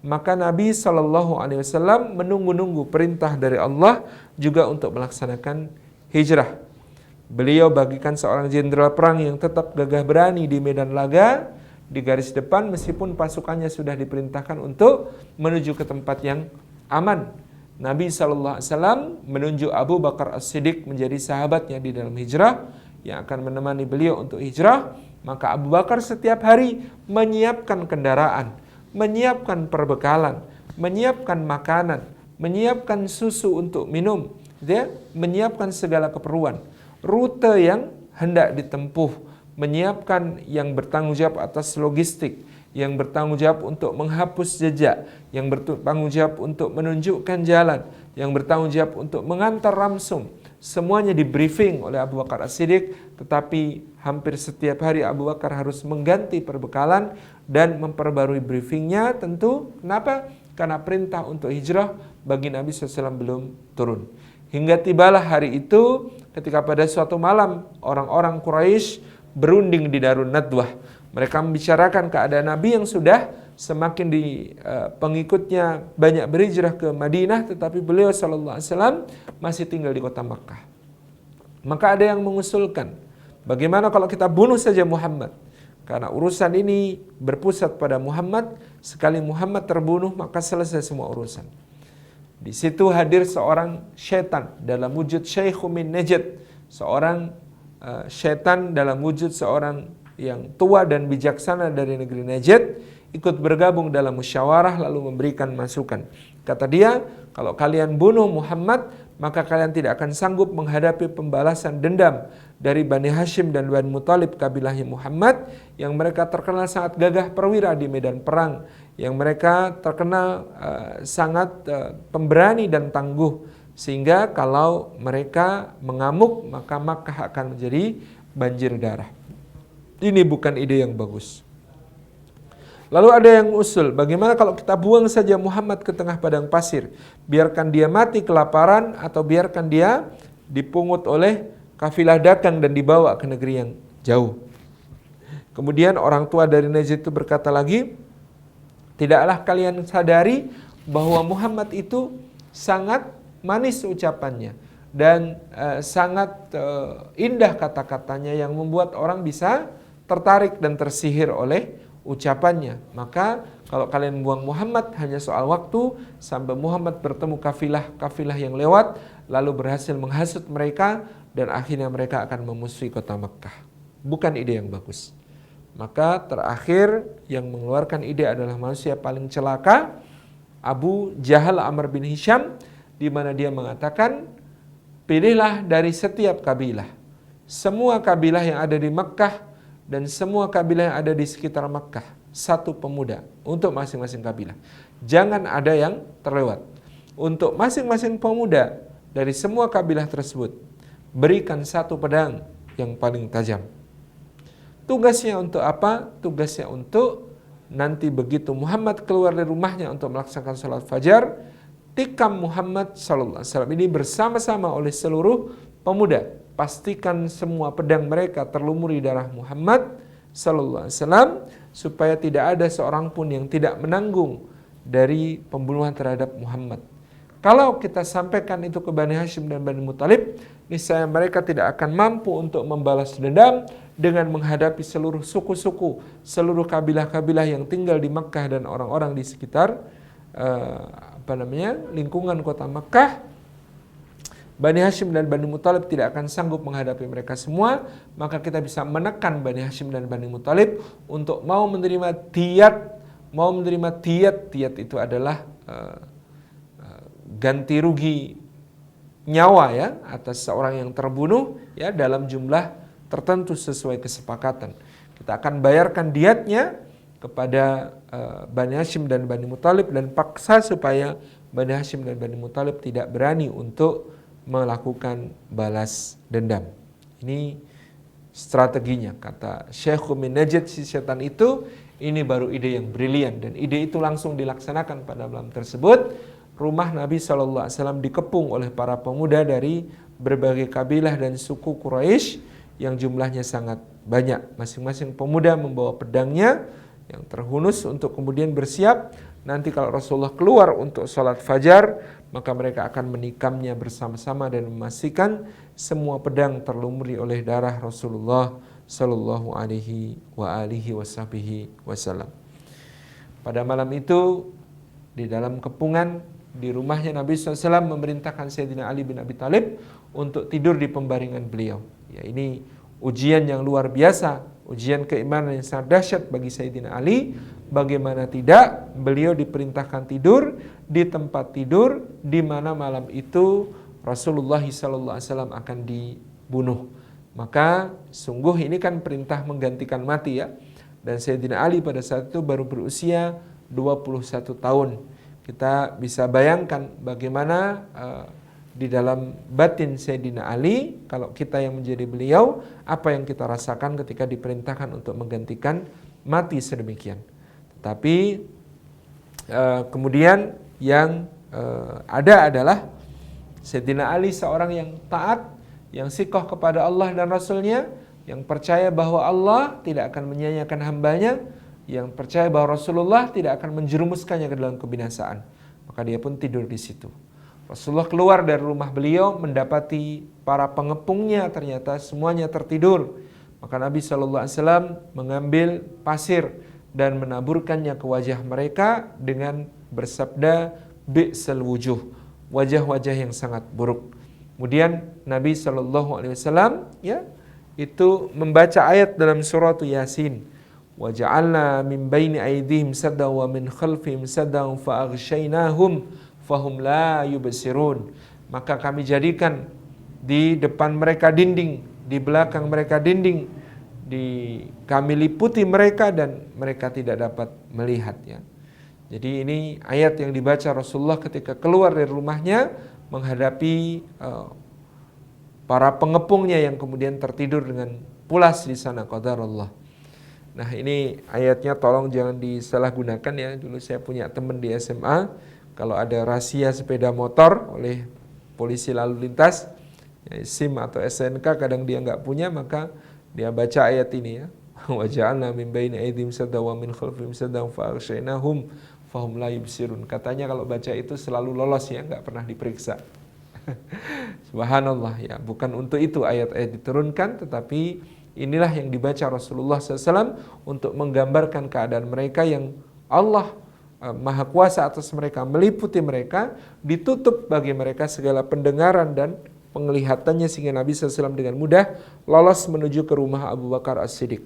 maka Nabi SAW menunggu-nunggu perintah dari Allah juga untuk melaksanakan hijrah. Beliau bagikan seorang jenderal perang yang tetap gagah berani di medan laga, di garis depan, meskipun pasukannya sudah diperintahkan untuk menuju ke tempat yang aman. Nabi SAW menunjuk Abu Bakar As-Siddiq menjadi sahabatnya di dalam hijrah, yang akan menemani beliau untuk hijrah. Maka Abu Bakar setiap hari menyiapkan kendaraan, menyiapkan perbekalan, menyiapkan makanan, menyiapkan susu untuk minum, dia menyiapkan segala keperluan, rute yang hendak ditempuh, menyiapkan yang bertanggung jawab atas logistik, yang bertanggung jawab untuk menghapus jejak, yang bertanggung jawab untuk menunjukkan jalan, yang bertanggung jawab untuk mengantar ramsum. Semuanya di briefing oleh Abu Bakar As-Siddiq, tetapi hampir setiap hari Abu Bakar harus mengganti perbekalan dan memperbarui briefingnya. Tentu, kenapa? Karena perintah untuk hijrah bagi Nabi SAW belum turun. Hingga tibalah hari itu, ketika pada suatu malam orang-orang Quraisy berunding di Darun Nadwah. Mereka membicarakan keadaan Nabi yang sudah semakin pengikutnya banyak berhijrah ke Madinah, tetapi beliau SAW masih tinggal di kota Makkah. Maka ada yang mengusulkan, bagaimana kalau kita bunuh saja Muhammad? Karena urusan ini berpusat pada Muhammad, sekali Muhammad terbunuh maka selesai semua urusan. Di situ hadir seorang syaitan dalam wujud Syekh min Najd, seorang syaitan dalam wujud seorang yang tua dan bijaksana dari negeri Najd, ikut bergabung dalam musyawarah lalu memberikan masukan. Kata dia, kalau kalian bunuh Muhammad, maka kalian tidak akan sanggup menghadapi pembalasan dendam dari Bani Hashim dan Bani Muthalib, kabilahnya Muhammad, yang mereka terkenal sangat gagah perwira di medan perang, yang mereka terkenal sangat pemberani dan tangguh, sehingga kalau mereka mengamuk maka Makkah akan menjadi banjir darah. Ini bukan ide yang bagus. Lalu ada yang usul, bagaimana kalau kita buang saja Muhammad ke tengah padang pasir, biarkan dia mati kelaparan atau biarkan dia dipungut oleh kafilah dagang dan dibawa ke negeri yang jauh. Kemudian orang tua dari Najd itu berkata lagi, tidaklah kalian sadari bahwa Muhammad itu sangat manis ucapannya dan sangat indah kata-katanya yang membuat orang bisa tertarik dan tersihir oleh ucapannya. Maka kalau kalian buang Muhammad hanya soal waktu sampai Muhammad bertemu kafilah yang lewat lalu berhasil menghasut mereka dan akhirnya mereka akan memusuhi kota Mekkah. Bukan ide yang bagus. Maka terakhir yang mengeluarkan ide adalah manusia paling celaka, Abu Jahal Amr bin Hisham, di mana dia mengatakan, pilihlah dari setiap kabilah, semua kabilah yang ada di Mekkah dan semua kabilah yang ada di sekitar Mekkah, satu pemuda untuk masing-masing kabilah. Jangan ada yang terlewat. Untuk masing-masing pemuda dari semua kabilah tersebut, berikan satu pedang yang paling tajam. Tugasnya untuk apa? Tugasnya untuk nanti begitu Muhammad keluar dari rumahnya untuk melaksanakan salat fajar, tikam Muhammad SAW ini bersama-sama oleh seluruh pemuda. Pastikan semua pedang mereka terlumuri darah Muhammad SAW supaya tidak ada seorang pun yang tidak menanggung dari pembunuhan terhadap Muhammad. Kalau kita sampaikan itu ke Bani Hashim dan Bani Muthalib, niscaya mereka tidak akan mampu untuk membalas dendam dengan menghadapi seluruh suku-suku, seluruh kabilah-kabilah yang tinggal di Mekkah dan orang-orang di sekitar lingkungan kota Mekkah. Bani Hashim dan Bani Muthalib tidak akan sanggup menghadapi mereka semua, maka kita bisa menekan Bani Hashim dan Bani Muthalib untuk mau menerima diyat. Diyat itu adalah ganti rugi nyawa ya atas seorang yang terbunuh ya dalam jumlah tertentu sesuai kesepakatan. Kita akan bayarkan diyatnya kepada Bani Hashim dan Bani Muthalib dan paksa supaya Bani Hashim dan Bani Muthalib tidak berani untuk melakukan balas dendam. Ini strateginya, kata Syekh min Najd si setan itu. Ini baru ide yang brilian dan ide itu langsung dilaksanakan pada malam tersebut. Rumah Nabi SAW dikepung oleh para pemuda dari berbagai kabilah dan suku Quraisy yang jumlahnya sangat banyak. Masing-masing pemuda membawa pedangnya yang terhunus untuk kemudian bersiap. Nanti kalau Rasulullah keluar untuk sholat fajar, maka mereka akan menikamnya bersama-sama dan memastikan semua pedang terlumuri oleh darah Rasulullah Sallallahu Alaihi Wasallam. Pada malam itu di dalam kepungan di rumahnya Nabi SAW memerintahkan Sayyidina Ali bin Abi Thalib untuk tidur di pembaringan beliau. Ya, ini ujian yang luar biasa, ujian keimanan yang sangat dahsyat bagi Sayyidina Ali. Bagaimana tidak, beliau diperintahkan tidur di tempat tidur di mana malam itu Rasulullah SAW akan dibunuh. Maka sungguh ini kan perintah menggantikan mati ya. Dan Sayyidina Ali pada saat itu baru berusia 21 tahun. Kita bisa bayangkan bagaimana di dalam batin Sayyidina Ali, kalau kita yang menjadi beliau, apa yang kita rasakan ketika diperintahkan untuk menggantikan mati sedemikian. Tetapi kemudian yang ada adalah Sayyidina Ali seorang yang taat, yang sikoh kepada Allah dan Rasulnya, yang percaya bahwa Allah tidak akan menyia-nyiakan hambanya, yang percaya bahwa Rasulullah tidak akan menjerumuskannya ke dalam kebinasaan. Maka dia pun tidur di situ. Rasulullah keluar dari rumah beliau mendapati para pengepungnya ternyata semuanya tertidur. Maka Nabi SAW mengambil pasir dan menaburkannya ke wajah mereka dengan bersabda, bi'sal wujuh, wajah-wajah yang sangat buruk. Kemudian Nabi SAW ya itu membaca ayat dalam surat Yasin. Wa ja'alna min baini aydihim saddan wa min khalfihim saddan fa aghshaynahum fahum la yubsirun. Maka kami jadikan di depan mereka dinding, di belakang mereka dinding, kami liputi mereka dan mereka tidak dapat melihat ya. Jadi ini ayat yang dibaca Rasulullah ketika keluar dari rumahnya menghadapi para pengepungnya yang kemudian tertidur dengan pulas di sana, qadarullah. Nah ini ayatnya tolong jangan disalahgunakan ya. Dulu saya punya teman di SMA, kalau ada razia sepeda motor oleh polisi lalu lintas, ya, SIM atau SNK kadang dia nggak punya, maka dia baca ayat ini ya. wa ja'alna min baini aydihim sadda wa min khalfihim sadda fa aghshaynahum fahum la yubsirun. Katanya kalau baca itu selalu lolos ya, nggak pernah diperiksa. Subhanallah ya, bukan untuk itu ayat-ayat diturunkan, tetapi inilah yang dibaca Rasulullah SAW untuk menggambarkan keadaan mereka yang Allah Maha Kuasa atas mereka, meliputi mereka, ditutup bagi mereka segala pendengaran dan penglihatannya, sehingga Nabi SAW dengan mudah lolos menuju ke rumah Abu Bakar As-Siddiq.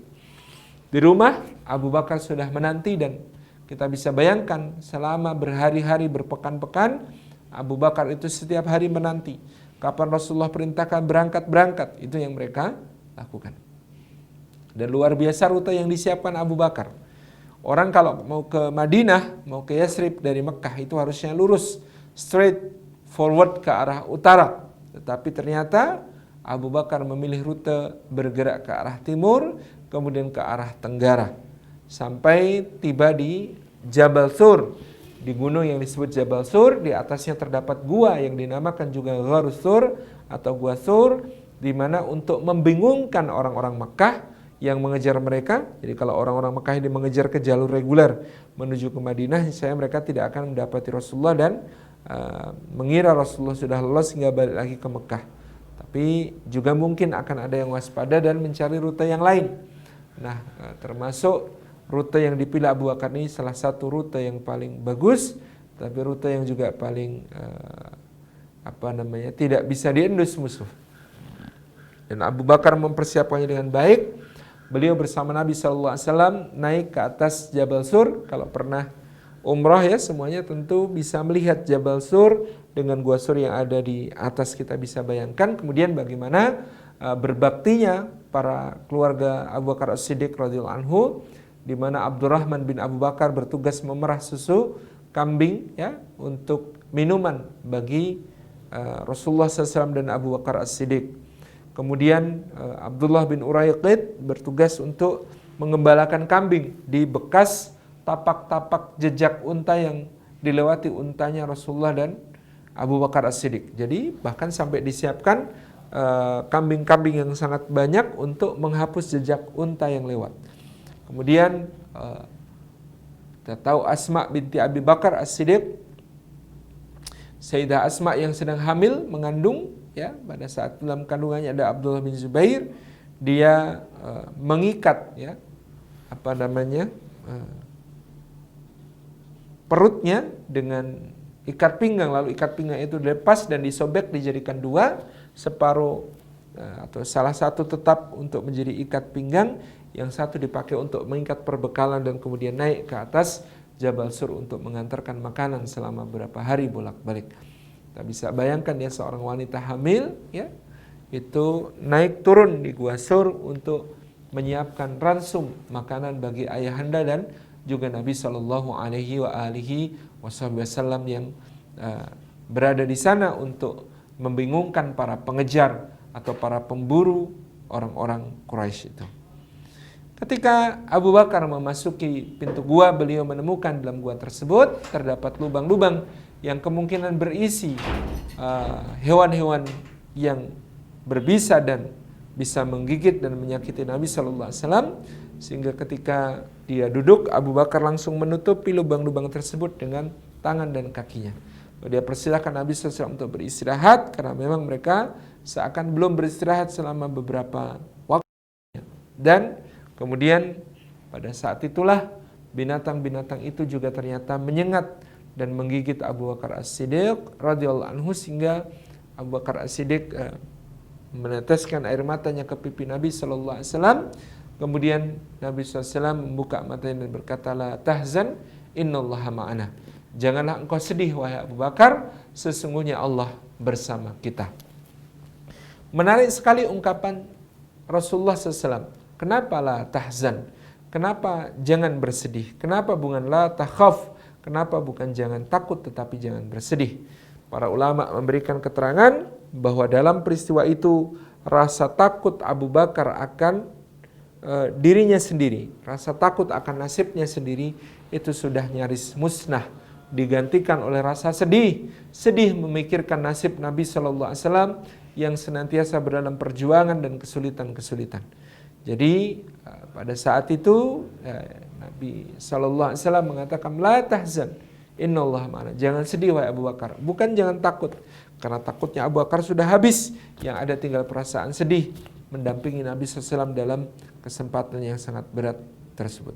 Di rumah Abu Bakar sudah menanti, dan kita bisa bayangkan selama berhari-hari, berpekan-pekan, Abu Bakar itu setiap hari menanti kapan Rasulullah perintahkan berangkat. Itu yang mereka lakukan. Dan luar biasa rute yang disiapkan Abu Bakar. Orang kalau mau ke Madinah, mau ke Yathrib dari Mekah, itu harusnya lurus, straight forward ke arah utara. Tetapi ternyata Abu Bakar memilih rute bergerak ke arah timur, kemudian ke arah tenggara, sampai tiba di Jabal Sur, di gunung yang disebut Jabal Sur. Di atasnya terdapat gua yang dinamakan juga Gharus Sur atau Gua Sur, di mana untuk membingungkan orang-orang Mekah yang mengejar mereka. Jadi kalau orang-orang Mekah ini mengejar ke jalur reguler menuju ke Madinah, saya mereka tidak akan mendapati Rasulullah dan mengira Rasulullah sudah lolos hingga balik lagi ke Mekah. Tapi juga mungkin akan ada yang waspada dan mencari rute yang lain. Nah, termasuk rute yang dipilih Abu Bakar ini salah satu rute yang paling bagus, tapi rute yang juga paling tidak bisa diendus musuh. Dan Abu Bakar mempersiapkannya dengan baik. Beliau bersama Nabi SAW naik ke atas Jabal Sur. Kalau pernah umrah ya, semuanya tentu bisa melihat Jabal Sur dengan Gua Sur yang ada di atas, kita bisa bayangkan. Kemudian bagaimana berbaktinya para keluarga Abu Bakar As-Siddiq radhiyallahu anhu, di mana Abdurrahman bin Abu Bakar bertugas memerah susu kambing ya untuk minuman bagi Rasulullah SAW dan Abu Bakar As-Siddiq. Kemudian Abdullah bin Uraiqid bertugas untuk mengembalakan kambing di bekas tapak-tapak jejak unta yang dilewati untanya Rasulullah dan Abu Bakar As-Siddiq. Jadi bahkan sampai disiapkan kambing-kambing yang sangat banyak untuk menghapus jejak unta yang lewat. Kemudian kita tahu Asma binti Abi Bakar As-Siddiq, Sayyidah Asma yang sedang hamil, mengandung ya, pada saat dalam kandungannya ada Abdullah bin Zubair. Dia mengikat ya perutnya dengan ikat pinggang, lalu ikat pinggang itu dilepas dan disobek, dijadikan dua, separuh atau salah satu tetap untuk menjadi ikat pinggang, yang satu dipakai untuk mengikat perbekalan, dan kemudian naik ke atas Jabal Sur untuk mengantarkan makanan selama beberapa hari bolak-balik. Kita bisa bayangkan ya, seorang wanita hamil ya, itu naik turun di Gua Sur untuk menyiapkan ransum makanan bagi ayahanda dan juga Nabi Shallallahu Alaihi Wasallam yang berada di sana untuk membingungkan para pengejar atau para pemburu orang-orang Quraisy itu. Ketika Abu Bakar memasuki pintu gua, beliau menemukan dalam gua tersebut terdapat lubang-lubang yang kemungkinan berisi hewan-hewan yang berbisa dan bisa menggigit dan menyakiti Nabi Sallallahu Alaihi Wasallam, sehingga ketika dia duduk, Abu Bakar langsung menutupi lubang-lubang tersebut dengan tangan dan kakinya. Dia persilahkan Nabi SAW untuk beristirahat, karena memang mereka seakan belum beristirahat selama beberapa waktu. Dan kemudian pada saat itulah binatang-binatang itu juga ternyata menyengat dan menggigit Abu Bakar As-Siddiq radhiyallahu anhu, sehingga Abu Bakar As-Siddiq meneteskan air matanya ke pipi Nabi Sallallahu Alaihi Wasallam. Kemudian Nabi SAW membuka matanya dan berkata, la tahzan innallaha ma'ana. Janganlah engkau sedih wahai Abu Bakar, sesungguhnya Allah bersama kita. Menarik sekali ungkapan Rasulullah SAW. Kenapa la tahzan? Kenapa jangan bersedih? Kenapa bukan la takhaf? Kenapa bukan jangan takut tetapi jangan bersedih? Para ulama memberikan keterangan bahwa dalam peristiwa itu rasa takut Abu Bakar akan dirinya sendiri, rasa takut akan nasibnya sendiri itu sudah nyaris musnah, digantikan oleh rasa sedih memikirkan nasib Nabi Sallallahu Alaihi Wasallam yang senantiasa berdalam perjuangan dan kesulitan-kesulitan. Jadi pada saat itu Nabi SAW mengatakan la tahzan innallaha ma'ana. Jangan sedih wahai Abu Bakar. Bukan jangan takut, karena takutnya Abu Bakar sudah habis, yang ada tinggal perasaan sedih mendampingi Nabi SAW dalam kesempatan yang sangat berat tersebut.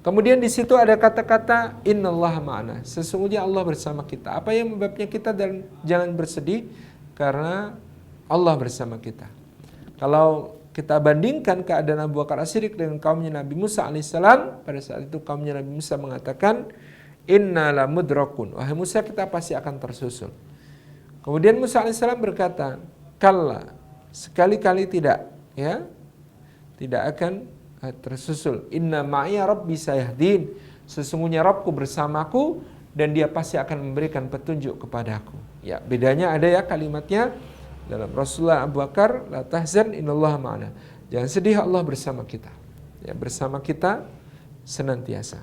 Kemudian di situ ada kata-kata innallaha ma'ana. Sesungguhnya Allah bersama kita. Apa yang menyebabnya kita dan jangan bersedih? Karena Allah bersama kita. Kalau kita bandingkan keadaan Abu Bakar As-Siddiq dengan kaumnya Nabi Musa alaihissalam, pada saat itu kaumnya Nabi Musa mengatakan, inna la mudrakun. Wahai Musa, kita pasti akan tersusul. Kemudian Musa alaihissalam berkata, kalla, sekali-kali tidak, ya, tidak akan tersusul. Inna ma'iya rabbi sayahdin. Sesungguhnya Rabbku bersamaku dan dia pasti akan memberikan petunjuk kepadaku. Ya, bedanya ada ya kalimatnya. Dalam Rasulullah Abu Bakar, la tahzan innallaha ma'ana. Jangan sedih, Allah bersama kita. Ya, bersama kita senantiasa.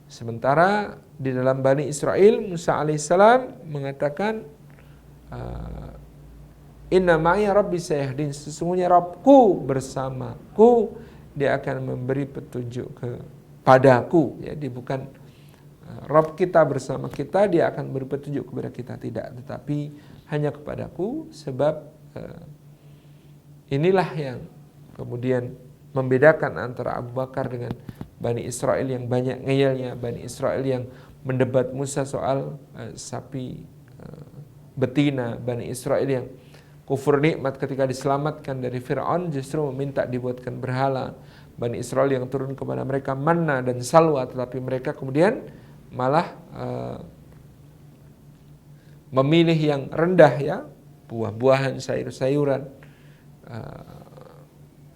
Sementara di dalam Bani Israel, Musa alaihissalam mengatakan, inna ma'iya rabbi sayahdin. Sesungguhnya Rabbku bersamaku, dia akan memberi petunjuk kepadaku. Jadi bukan Rabb kita bersama kita, dia akan beri petunjuk kepada kita, tidak, tetapi hanya kepadaku, sebab inilah yang kemudian membedakan antara Abu Bakar dengan Bani Israel yang banyak ngeyelnya, Bani Israel yang mendebat Musa soal sapi betina, Bani Israel yang kufur nikmat ketika diselamatkan dari Fir'aun justru meminta dibuatkan berhala, Bani Israel yang turun kepada mereka manna dan salwa, tetapi mereka kemudian malah memilih yang rendah, ya, buah-buahan, sayur-sayuran,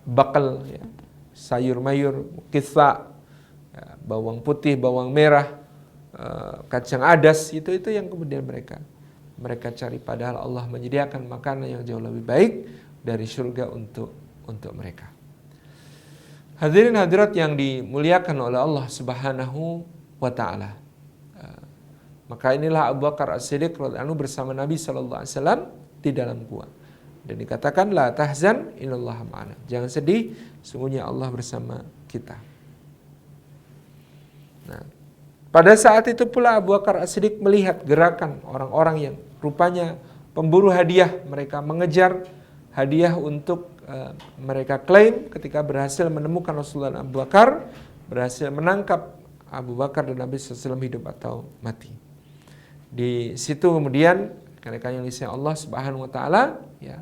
bakal, ya, sayur mayur, kisah, ya, bawang putih, bawang merah, kacang adas, itu yang kemudian mereka cari, padahal Allah menyediakan makanan yang jauh lebih baik dari surga untuk mereka. Hadirin hadirat yang dimuliakan oleh Allah Subhanahu wa taala. Maka inilah Abu Bakar As-Siddiq radhiyallahu anhu bersama Nabi sallallahu alaihi wasallam di dalam gua. Dan dikatakan la tahzan innallaha ma'ana. Jangan sedih, sungguhnya Allah bersama kita. Nah, pada saat itu pula Abu Bakar As-Siddiq melihat gerakan orang-orang yang rupanya pemburu hadiah. Mereka mengejar hadiah untuk mereka klaim ketika berhasil menemukan Rasulullah dan Abu Bakar, berhasil menangkap Abu Bakar dan Nabi SAW hidup atau mati. Di situ kemudian karena yang disayang Allah Subhanahu wa taala, ya,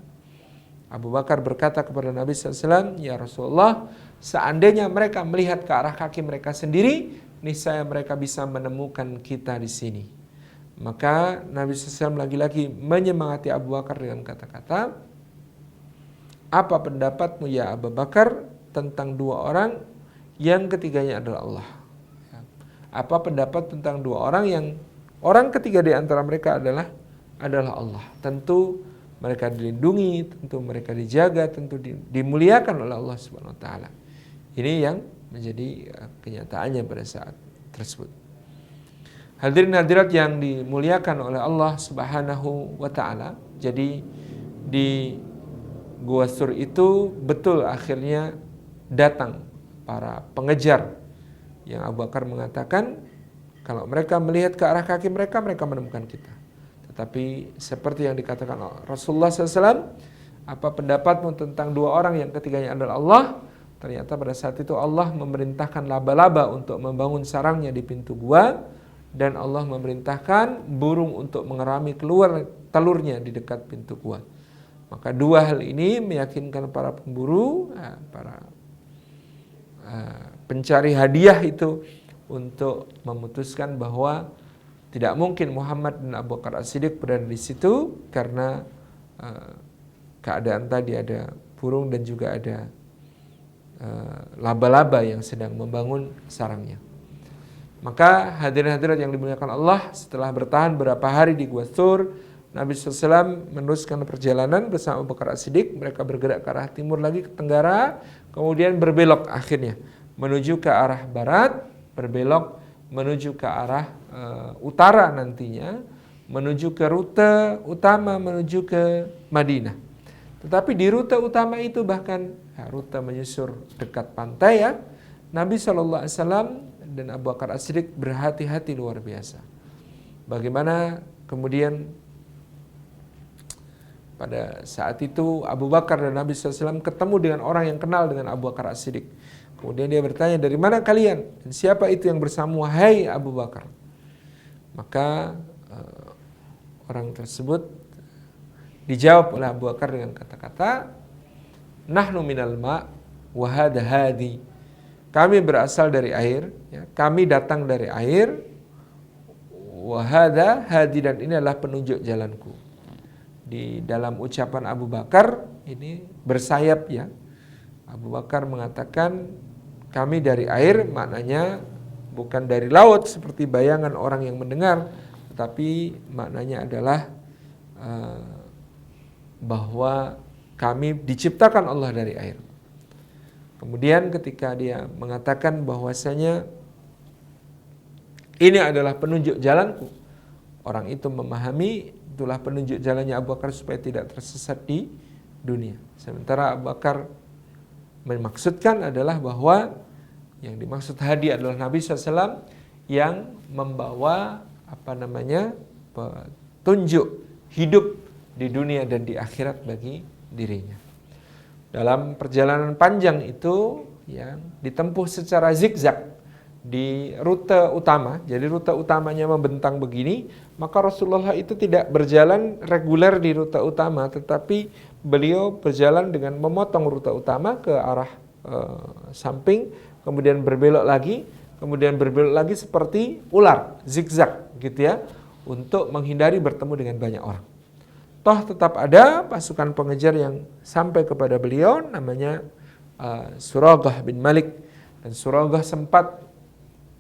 Abu Bakar berkata kepada Nabi SAW, ya Rasulullah, seandainya mereka melihat ke arah kaki mereka sendiri, niscaya mereka bisa menemukan kita di sini. Maka Nabi SAW lagi-lagi menyemangati Abu Bakar dengan kata-kata, apa pendapatmu ya Abu Bakar tentang dua orang yang ketiganya adalah Allah? Apa pendapat tentang dua orang yang orang ketiga di antara mereka adalah Allah? Tentu mereka dilindungi, tentu mereka dijaga, tentu dimuliakan oleh Allah Subhanahu wa taala. Ini yang menjadi kenyataannya pada saat tersebut. Hadirin hadirat yang dimuliakan oleh Allah Subhanahu wa taala. Jadi di Gua Sur itu betul akhirnya datang para pengejar yang Abu Bakar mengatakan kalau mereka melihat ke arah kaki mereka, mereka menemukan kita. Tetapi seperti yang dikatakan Rasulullah SAW, apa pendapatmu tentang dua orang yang ketiganya adalah Allah? Ternyata pada saat itu Allah memerintahkan laba-laba untuk membangun sarangnya di pintu gua, dan Allah memerintahkan burung untuk mengerami keluar telurnya di dekat pintu gua. Maka dua hal ini meyakinkan para pemburu, para pencari hadiah itu untuk memutuskan bahwa tidak mungkin Muhammad dan Abu Bakar As-Siddiq berada di situ karena keadaan tadi ada burung dan juga ada laba-laba yang sedang membangun sarangnya. Maka hadirin-hadirat yang dimuliakan Allah, setelah bertahan beberapa hari di Gua Sur, Nabi SAW meneruskan perjalanan bersama Abu Bakar As-Siddiq. Mereka bergerak ke arah timur lagi, ke tenggara, kemudian berbelok akhirnya menuju ke arah barat, berbelok menuju ke arah utara nantinya, menuju ke rute utama menuju ke Madinah. Tetapi di rute utama itu bahkan rute menyusur dekat pantai ya, Nabi SAW dan Abu Bakar As-Siddiq berhati-hati luar biasa. Bagaimana kemudian pada saat itu Abu Bakar dan Nabi SAW ketemu dengan orang yang kenal dengan Abu Bakar As-Siddiq. Kemudian dia bertanya, dari mana kalian? Dan siapa itu yang bersama wahai Abu Bakar? Maka orang tersebut dijawab oleh Abu Bakar dengan kata-kata, nahnu minal ma' wa hadha hadi. Kami berasal dari air, ya, kami datang dari air, wa hadha hadi, dan ini adalah penunjuk jalanku. Di dalam ucapan Abu Bakar ini bersayap ya. Abu Bakar mengatakan kami dari air, maknanya bukan dari laut seperti bayangan orang yang mendengar, tetapi maknanya adalah bahwa kami diciptakan Allah dari air. Kemudian ketika dia mengatakan bahwasanya ini adalah penunjuk jalanku, orang itu memahami itulah penunjuk jalannya Abu Bakar supaya tidak tersesat di dunia. Sementara Abu Bakar memaksudkan adalah bahwa yang dimaksud hadi adalah Nabi SAW yang membawa petunjuk hidup di dunia dan di akhirat bagi dirinya. Dalam perjalanan panjang itu yang ditempuh secara zigzag di rute utama, jadi rute utamanya membentang begini, maka Rasulullah itu tidak berjalan reguler di rute utama, tetapi beliau berjalan dengan memotong rute utama ke arah samping, kemudian berbelok lagi seperti ular, zigzag gitu ya, untuk menghindari bertemu dengan banyak orang. Toh tetap ada pasukan pengejar yang sampai kepada beliau, namanya Suraqah bin Malik, dan Suraqah sempat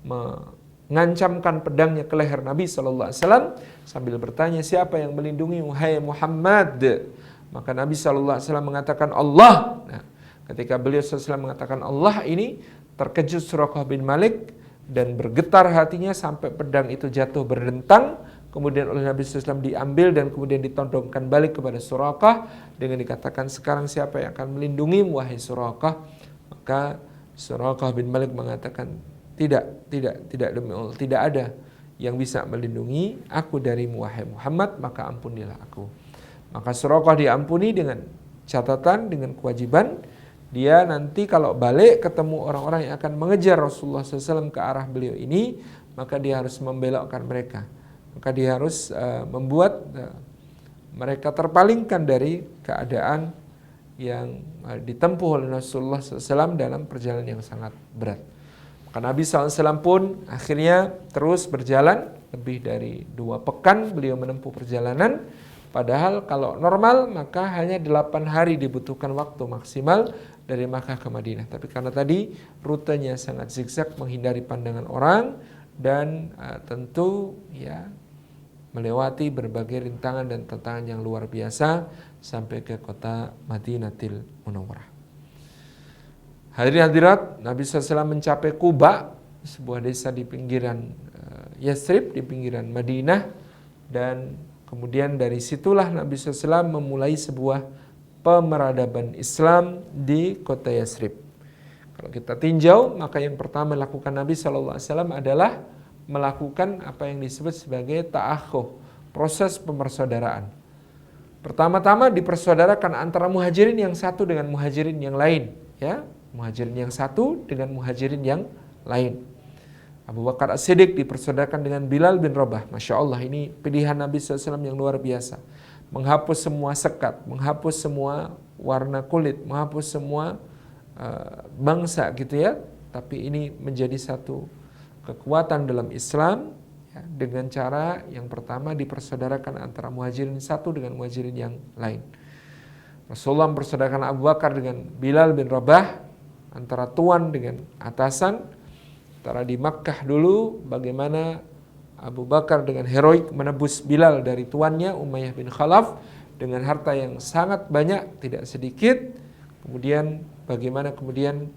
mengancamkan pedangnya ke leher Nabi SAW sambil bertanya, siapa yang melindungi wahai Muhammad? Maka Nabi SAW mengatakan Allah. Nah, ketika beliau SAW mengatakan Allah ini, terkejut Suraqah bin Malik dan bergetar hatinya sampai pedang itu jatuh berdentang. Kemudian oleh Nabi SAW diambil dan kemudian ditodongkan balik kepada Suraqah dengan dikatakan, sekarang siapa yang akan melindungimu wahai Suraqah? Maka Suraqah bin Malik mengatakan, tidak demi Allah, tidak ada yang bisa melindungi aku darimu wahai Muhammad, maka ampunilah aku. Maka Suraqah diampuni dengan catatan, dengan kewajiban dia nanti kalau balik ketemu orang-orang yang akan mengejar Rasulullah SAW ke arah beliau ini, maka dia harus membelokkan mereka. Maka dia harus membuat mereka terpalingkan dari keadaan yang ditempuh oleh Rasulullah SAW dalam perjalanan yang sangat berat. Maka Nabi SAW pun akhirnya terus berjalan lebih dari 2 pekan beliau menempuh perjalanan. Padahal kalau normal maka hanya 8 hari dibutuhkan waktu maksimal dari Makkah ke Madinah. Tapi karena tadi rutenya sangat zigzag menghindari pandangan orang dan tentu ya melewati berbagai rintangan dan tantangan yang luar biasa sampai ke kota Madinatul Munawwarah. Hadirin hadirat, Nabi SAW mencapai Quba, sebuah desa di pinggiran Yathrib, di pinggiran Madinah, dan kemudian dari situlah Nabi SAW memulai sebuah pemeradaban Islam di kota Yathrib. Kalau kita tinjau, maka yang pertama lakukan Nabi SAW adalah melakukan apa yang disebut sebagai ta'akhuh, proses pemersaudaraan. Pertama-tama dipersaudarakan antara muhajirin yang satu dengan muhajirin yang lain, ya. Muhajirin yang satu dengan muhajirin yang lain. Abu Bakar As-Siddiq dipersaudarakan dengan Bilal bin Rabah. Masya Allah, ini pilihan Nabi SAW yang luar biasa. Menghapus semua sekat, menghapus semua warna kulit, menghapus semua bangsa gitu ya. Tapi ini menjadi satu kekuatan dalam Islam ya, dengan cara yang pertama dipersaudarakan antara muhajirin satu dengan muhajirin yang lain. Rasulullah mempersaudarakan Abu Bakar dengan Bilal bin Rabah, antara tuan dengan atasan. Antara di Makkah dulu bagaimana Abu Bakar dengan heroik menebus Bilal dari tuannya Umayyah bin Khalaf dengan harta yang sangat banyak, tidak sedikit. Kemudian bagaimana kemudian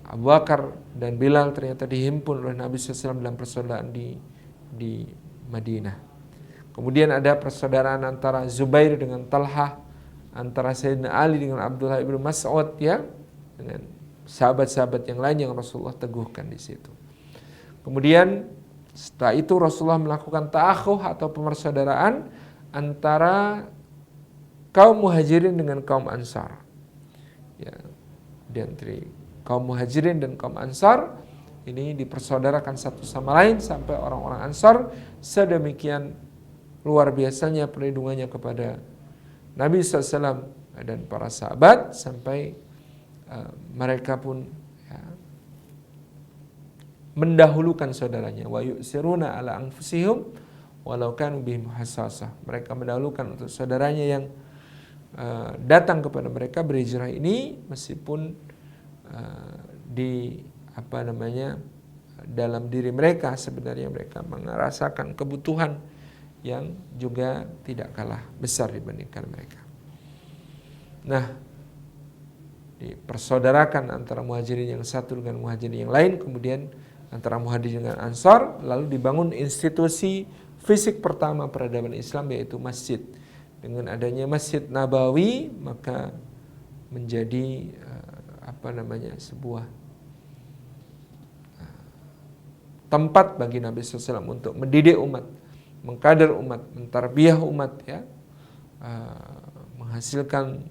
Abu Bakar dan Bilal ternyata dihimpun oleh Nabi SAW dalam persaudaraan di Madinah. Kemudian ada persaudaraan antara Zubair dengan Talhah, antara Sayyidina Ali dengan Abdullah ibnu Mas'ud ya, dengan sahabat-sahabat yang lain yang Rasulullah teguhkan di situ. Kemudian setelah itu Rasulullah melakukan ta'akhuh atau pemersaudaraan antara kaum Muhajirin dengan kaum Ansar. Ya, di antara kaum Muhajirin dan kaum Ansar ini dipersaudarakan satu sama lain sampai orang-orang Ansar sedemikian luar biasanya perlindungannya kepada Nabi SAW dan para sahabat sampai mereka pun ya, mendahulukan saudaranya, wa yu'siruna ala anfusihim walau kanu bihim hassasah. Mereka mendahulukan untuk saudaranya yang datang kepada mereka berhijrah ini meskipun dalam diri mereka sebenarnya mereka merasakan kebutuhan yang juga tidak kalah besar dibandingkan mereka. Nah, dipersaudarakan antara muhajirin yang satu dengan muhajirin yang lain, kemudian antara muhajirin dengan ansar, lalu dibangun institusi fisik pertama peradaban Islam yaitu masjid. Dengan adanya Masjid Nabawi maka menjadi sebuah tempat bagi Nabi SAW untuk mendidik umat, mengkader umat, mentarbiah umat ya, menghasilkan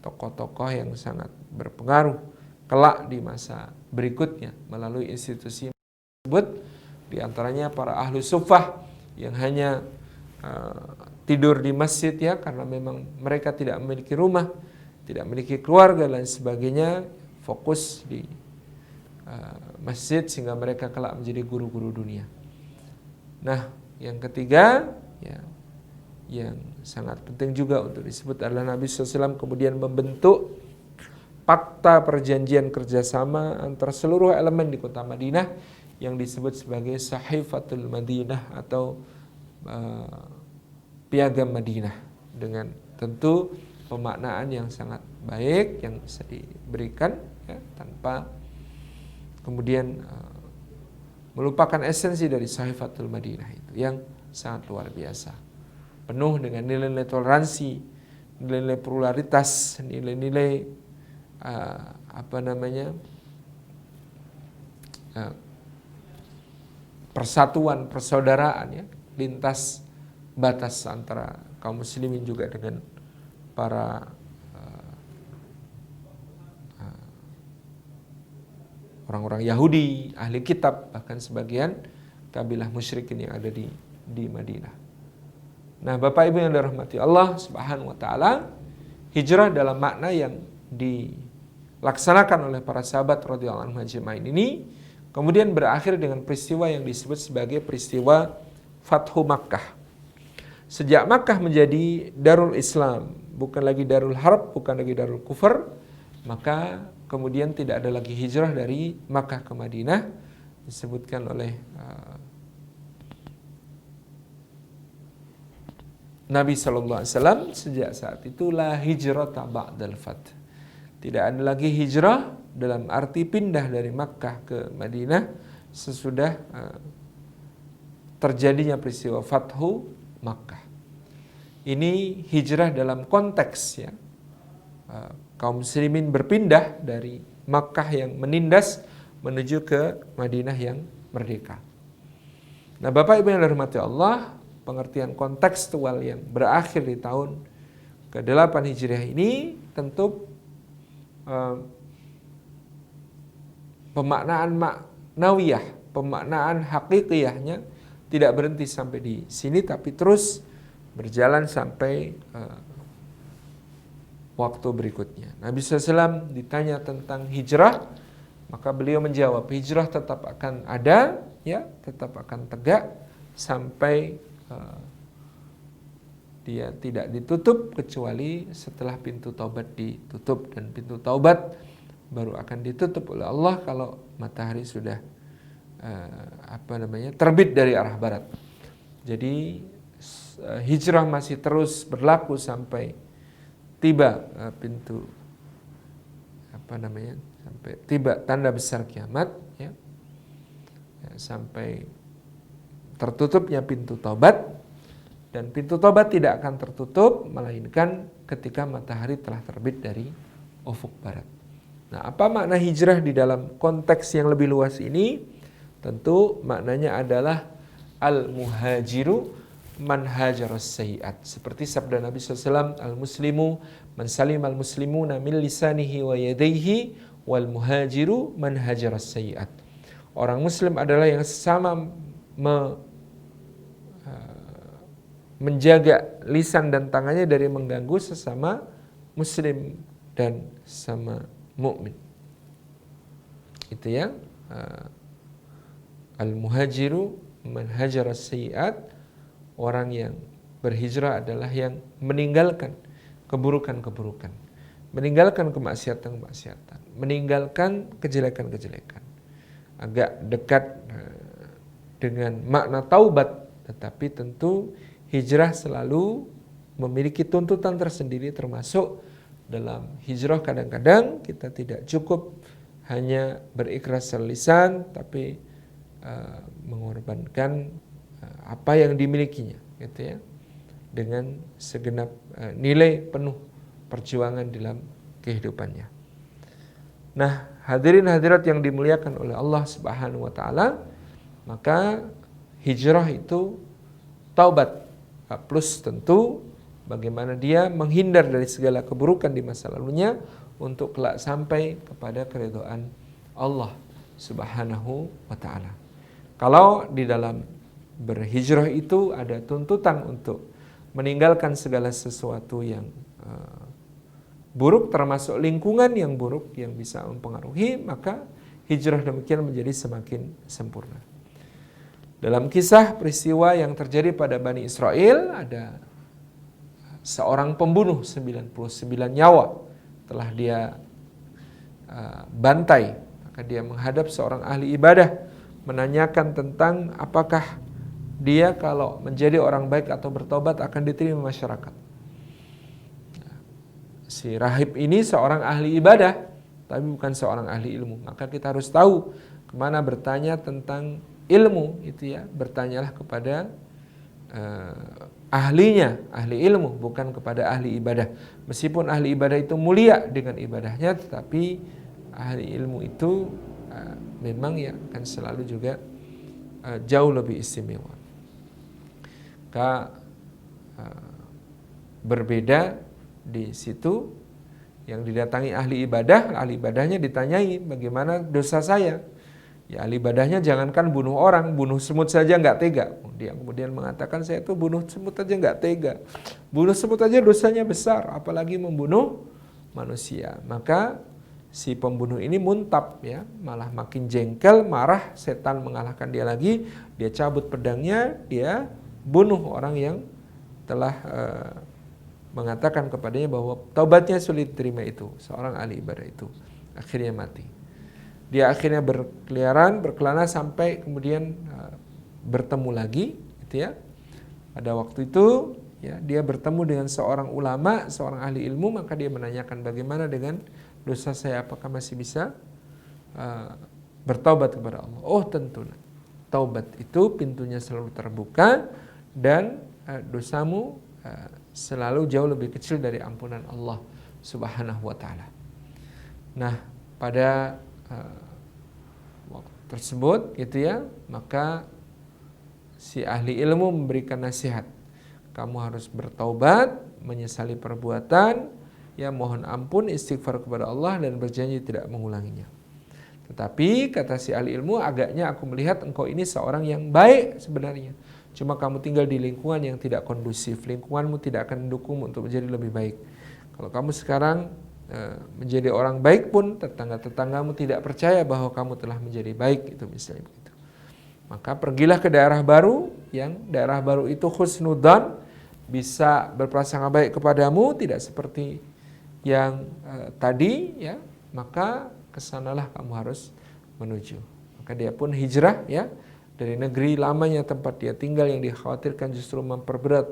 tokoh-tokoh yang sangat berpengaruh kelak di masa berikutnya melalui institusi tersebut, di antaranya para ahlu suffah yang hanya tidur di masjid ya karena memang mereka tidak memiliki rumah, tidak memiliki keluarga dan sebagainya, fokus di masjid sehingga mereka kelak menjadi guru-guru dunia. Nah, yang ketiga ya, yang sangat penting juga untuk disebut adalah Nabi SAW kemudian membentuk fakta perjanjian kerjasama antara seluruh elemen di kota Madinah yang disebut sebagai Sahifatul Madinah atau Piagam Madinah, dengan tentu pemaknaan yang sangat baik yang bisa diberikan ya, tanpa kemudian melupakan esensi dari Sahifatul Madinah itu yang sangat luar biasa, penuh dengan nilai-nilai toleransi, nilai-nilai pluralitas, nilai-nilai persatuan, persaudaraan ya, lintas batas antara kaum muslimin juga dengan para orang-orang Yahudi, ahli kitab, bahkan sebagian kabilah musyrikin yang ada di Madinah. Nah, Bapak Ibu yang dirahmati Allah Subhanahu wa taala, hijrah dalam makna yang dilaksanakan oleh para sahabat radhiyallahu anhum ajma'in ini kemudian berakhir dengan peristiwa yang disebut sebagai peristiwa Fathu Makkah. Sejak Makkah menjadi Darul Islam, bukan lagi Darul Harb, bukan lagi Darul Kufur, maka kemudian tidak ada lagi hijrah dari Makkah ke Madinah. Disebutkan oleh Nabi SAW, sejak saat itu la hijrata ba'dal fath. Tidak ada lagi hijrah dalam arti pindah dari Makkah ke Madinah sesudah terjadinya peristiwa Fathu Makkah. Ini hijrah dalam konteks ya, kaum muslimin berpindah dari Makkah yang menindas menuju ke Madinah yang merdeka. Nah, Bapak Ibu yang dirahmati Allah, pengertian kontekstual yang berakhir di tahun ke-8 Hijriah ini tentu pemaknaan maknawiyah, pemaknaan hakikiyahnya tidak berhenti sampai di sini, tapi terus berjalan sampai waktu berikutnya. Nabi SAW ditanya tentang hijrah, maka beliau menjawab, hijrah tetap akan ada, ya, tetap akan tegak sampai dia tidak ditutup kecuali setelah pintu taubat ditutup, dan pintu taubat baru akan ditutup oleh Allah kalau matahari sudah terbit dari arah barat. Jadi hijrah masih terus berlaku sampai tiba pintu sampai tiba tanda besar kiamat ya, sampai tertutupnya pintu taubat. Dan pintu tobat tidak akan tertutup melainkan ketika matahari telah terbit dari ufuk barat. Nah, apa makna hijrah di dalam konteks yang lebih luas ini? Tentu maknanya adalah al-muhajiru man hajaras sayyi'at. Seperti sabda Nabi SAW, al-muslimu man salim al-muslimuna min lisanihi wa yadayhi wal muhajiru man hajaras sayyi'at. Orang muslim adalah yang sama menjaga lisan dan tangannya dari mengganggu sesama muslim dan sama mukmin. Itu ya. Al-muhajiru man hajaras sayyi'at, orang yang berhijrah adalah yang meninggalkan keburukan-keburukan, meninggalkan kemaksiatan-kemaksiatan, meninggalkan kejelekan-kejelekan. Agak dekat dengan makna taubat, tetapi tentu hijrah selalu memiliki tuntutan tersendiri, termasuk dalam hijrah kadang-kadang kita tidak cukup hanya berikhlas lisan, tapi mengorbankan apa yang dimilikinya, gitu ya, dengan segenap nilai penuh perjuangan dalam kehidupannya. Nah, hadirin hadirat yang dimuliakan oleh Allah Subhanahu wa taala, maka hijrah itu taubat plus tentu bagaimana dia menghindar dari segala keburukan di masa lalunya untuk kelak sampai kepada keridhaan Allah Subhanahu wa taala. Kalau di dalam berhijrah itu ada tuntutan untuk meninggalkan segala sesuatu yang buruk, termasuk lingkungan yang buruk yang bisa mempengaruhi, maka hijrah demikian menjadi semakin sempurna. Dalam kisah peristiwa yang terjadi pada Bani Israel, ada seorang pembunuh 99 nyawa telah dia bantai, maka dia menghadap seorang ahli ibadah menanyakan tentang apakah dia kalau menjadi orang baik atau bertobat akan diterima masyarakat. Si rahib ini seorang ahli ibadah, tapi bukan seorang ahli ilmu. Maka kita harus tahu kemana bertanya tentang ilmu, itu ya, bertanyalah kepada ahlinya, ahli ilmu, bukan kepada ahli ibadah. Meskipun ahli ibadah itu mulia dengan ibadahnya, tetapi ahli ilmu itu memang ya akan selalu juga jauh lebih istimewa. Berbeda di situ yang didatangi ahli ibadahnya ditanyai bagaimana dosa saya. Ya, ahli ibadahnya jangankan bunuh orang, bunuh semut saja nggak tega. Dia kemudian mengatakan saya itu bunuh semut aja nggak tega. Bunuh semut aja dosanya besar, apalagi membunuh manusia. Maka si pembunuh ini muntab ya, malah makin jengkel, marah, setan mengalahkan dia lagi, dia cabut pedangnya, dia bunuh orang yang telah mengatakan kepadanya bahwa taubatnya sulit diterima itu, seorang ahli ibadah itu. Akhirnya mati. Dia akhirnya berkelana sampai kemudian bertemu lagi, gitu ya. Pada waktu itu ya, dia bertemu dengan seorang ulama, seorang ahli ilmu, maka dia menanyakan bagaimana dengan dosa saya, apakah masih bisa bertaubat kepada Allah. Oh tentu, taubat itu pintunya selalu terbuka dan dosamu selalu jauh lebih kecil dari ampunan Allah Subhanahu wa taala. Nah, pada waktu tersebut gitu ya, maka si ahli ilmu memberikan nasihat. Kamu harus bertaubat, menyesali perbuatan, ya mohon ampun, istighfar kepada Allah dan berjanji tidak mengulanginya. Tetapi kata si ahli ilmu, agaknya aku melihat engkau ini seorang yang baik sebenarnya. Cuma kamu tinggal di lingkungan yang tidak kondusif, lingkunganmu tidak akan mendukungmu untuk menjadi lebih baik. Kalau kamu sekarang menjadi orang baik pun, tetangga-tetanggamu tidak percaya bahwa kamu telah menjadi baik, itu misalnya begitu. Maka pergilah ke daerah baru, yang daerah baru itu husnudzan, bisa berprasangka baik kepadamu, tidak seperti yang tadi, ya, maka kesanalah kamu harus menuju. Maka dia pun hijrah ya dari negeri lamanya tempat dia tinggal yang dikhawatirkan justru memperberat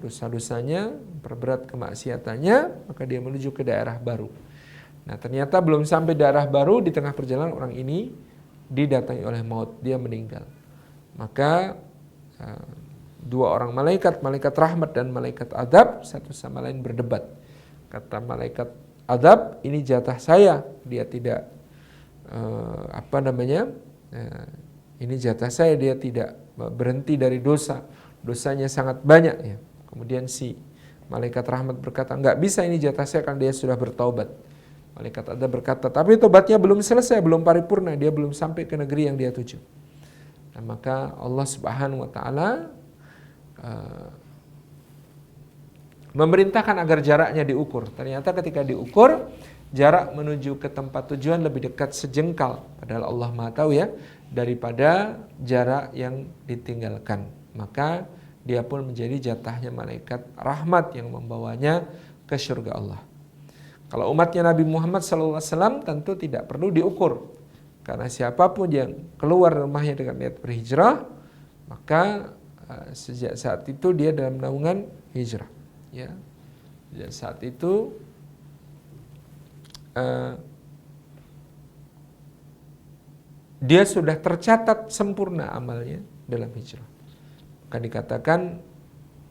dosa-dosanya, memperberat kemaksiatannya, maka dia menuju ke daerah baru. Nah, ternyata belum sampai daerah baru, di tengah perjalanan orang ini didatangi oleh maut, dia meninggal. Maka dua orang malaikat, malaikat rahmat dan malaikat adab, satu sama lain berdebat. Kata malaikat adab, ini jatah saya, dia tidak ini jatah saya, dia tidak berhenti dari dosa, dosanya sangat banyak ya. Kemudian si malaikat rahmat berkata, enggak bisa, ini jatah saya karena dia sudah bertaubat. Malaikat adab berkata, tapi tobatnya belum selesai, belum paripurna, dia belum sampai ke negeri yang dia tuju. Nah, maka Allah Subhanahu wa taala memerintahkan agar jaraknya diukur. Ternyata ketika diukur, jarak menuju ke tempat tujuan lebih dekat sejengkal, padahal Allah Maha tahu ya, daripada jarak yang ditinggalkan. Maka dia pun menjadi jatahnya malaikat rahmat yang membawanya ke surga Allah. Kalau umatnya Nabi Muhammad SAW tentu tidak perlu diukur, karena siapapun yang keluar rumahnya dengan niat berhijrah, maka sejak saat itu dia dalam naungan hijrah. Ya, sejak saat itu dia sudah tercatat sempurna amalnya dalam hijrah. Maka dikatakan,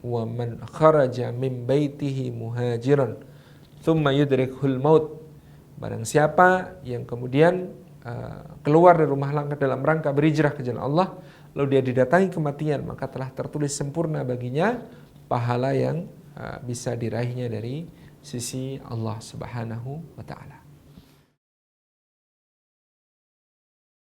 wa man kharaja min baitihi muhajiran thumma yudrikhul maut. Barang siapa yang kemudian keluar dari rumah dalam rangka berhijrah ke jalan Allah, lalu dia didatangi kematian, maka telah tertulis sempurna baginya pahala yang bisa diraihnya dari sisi Allah Subhanahu wa taala.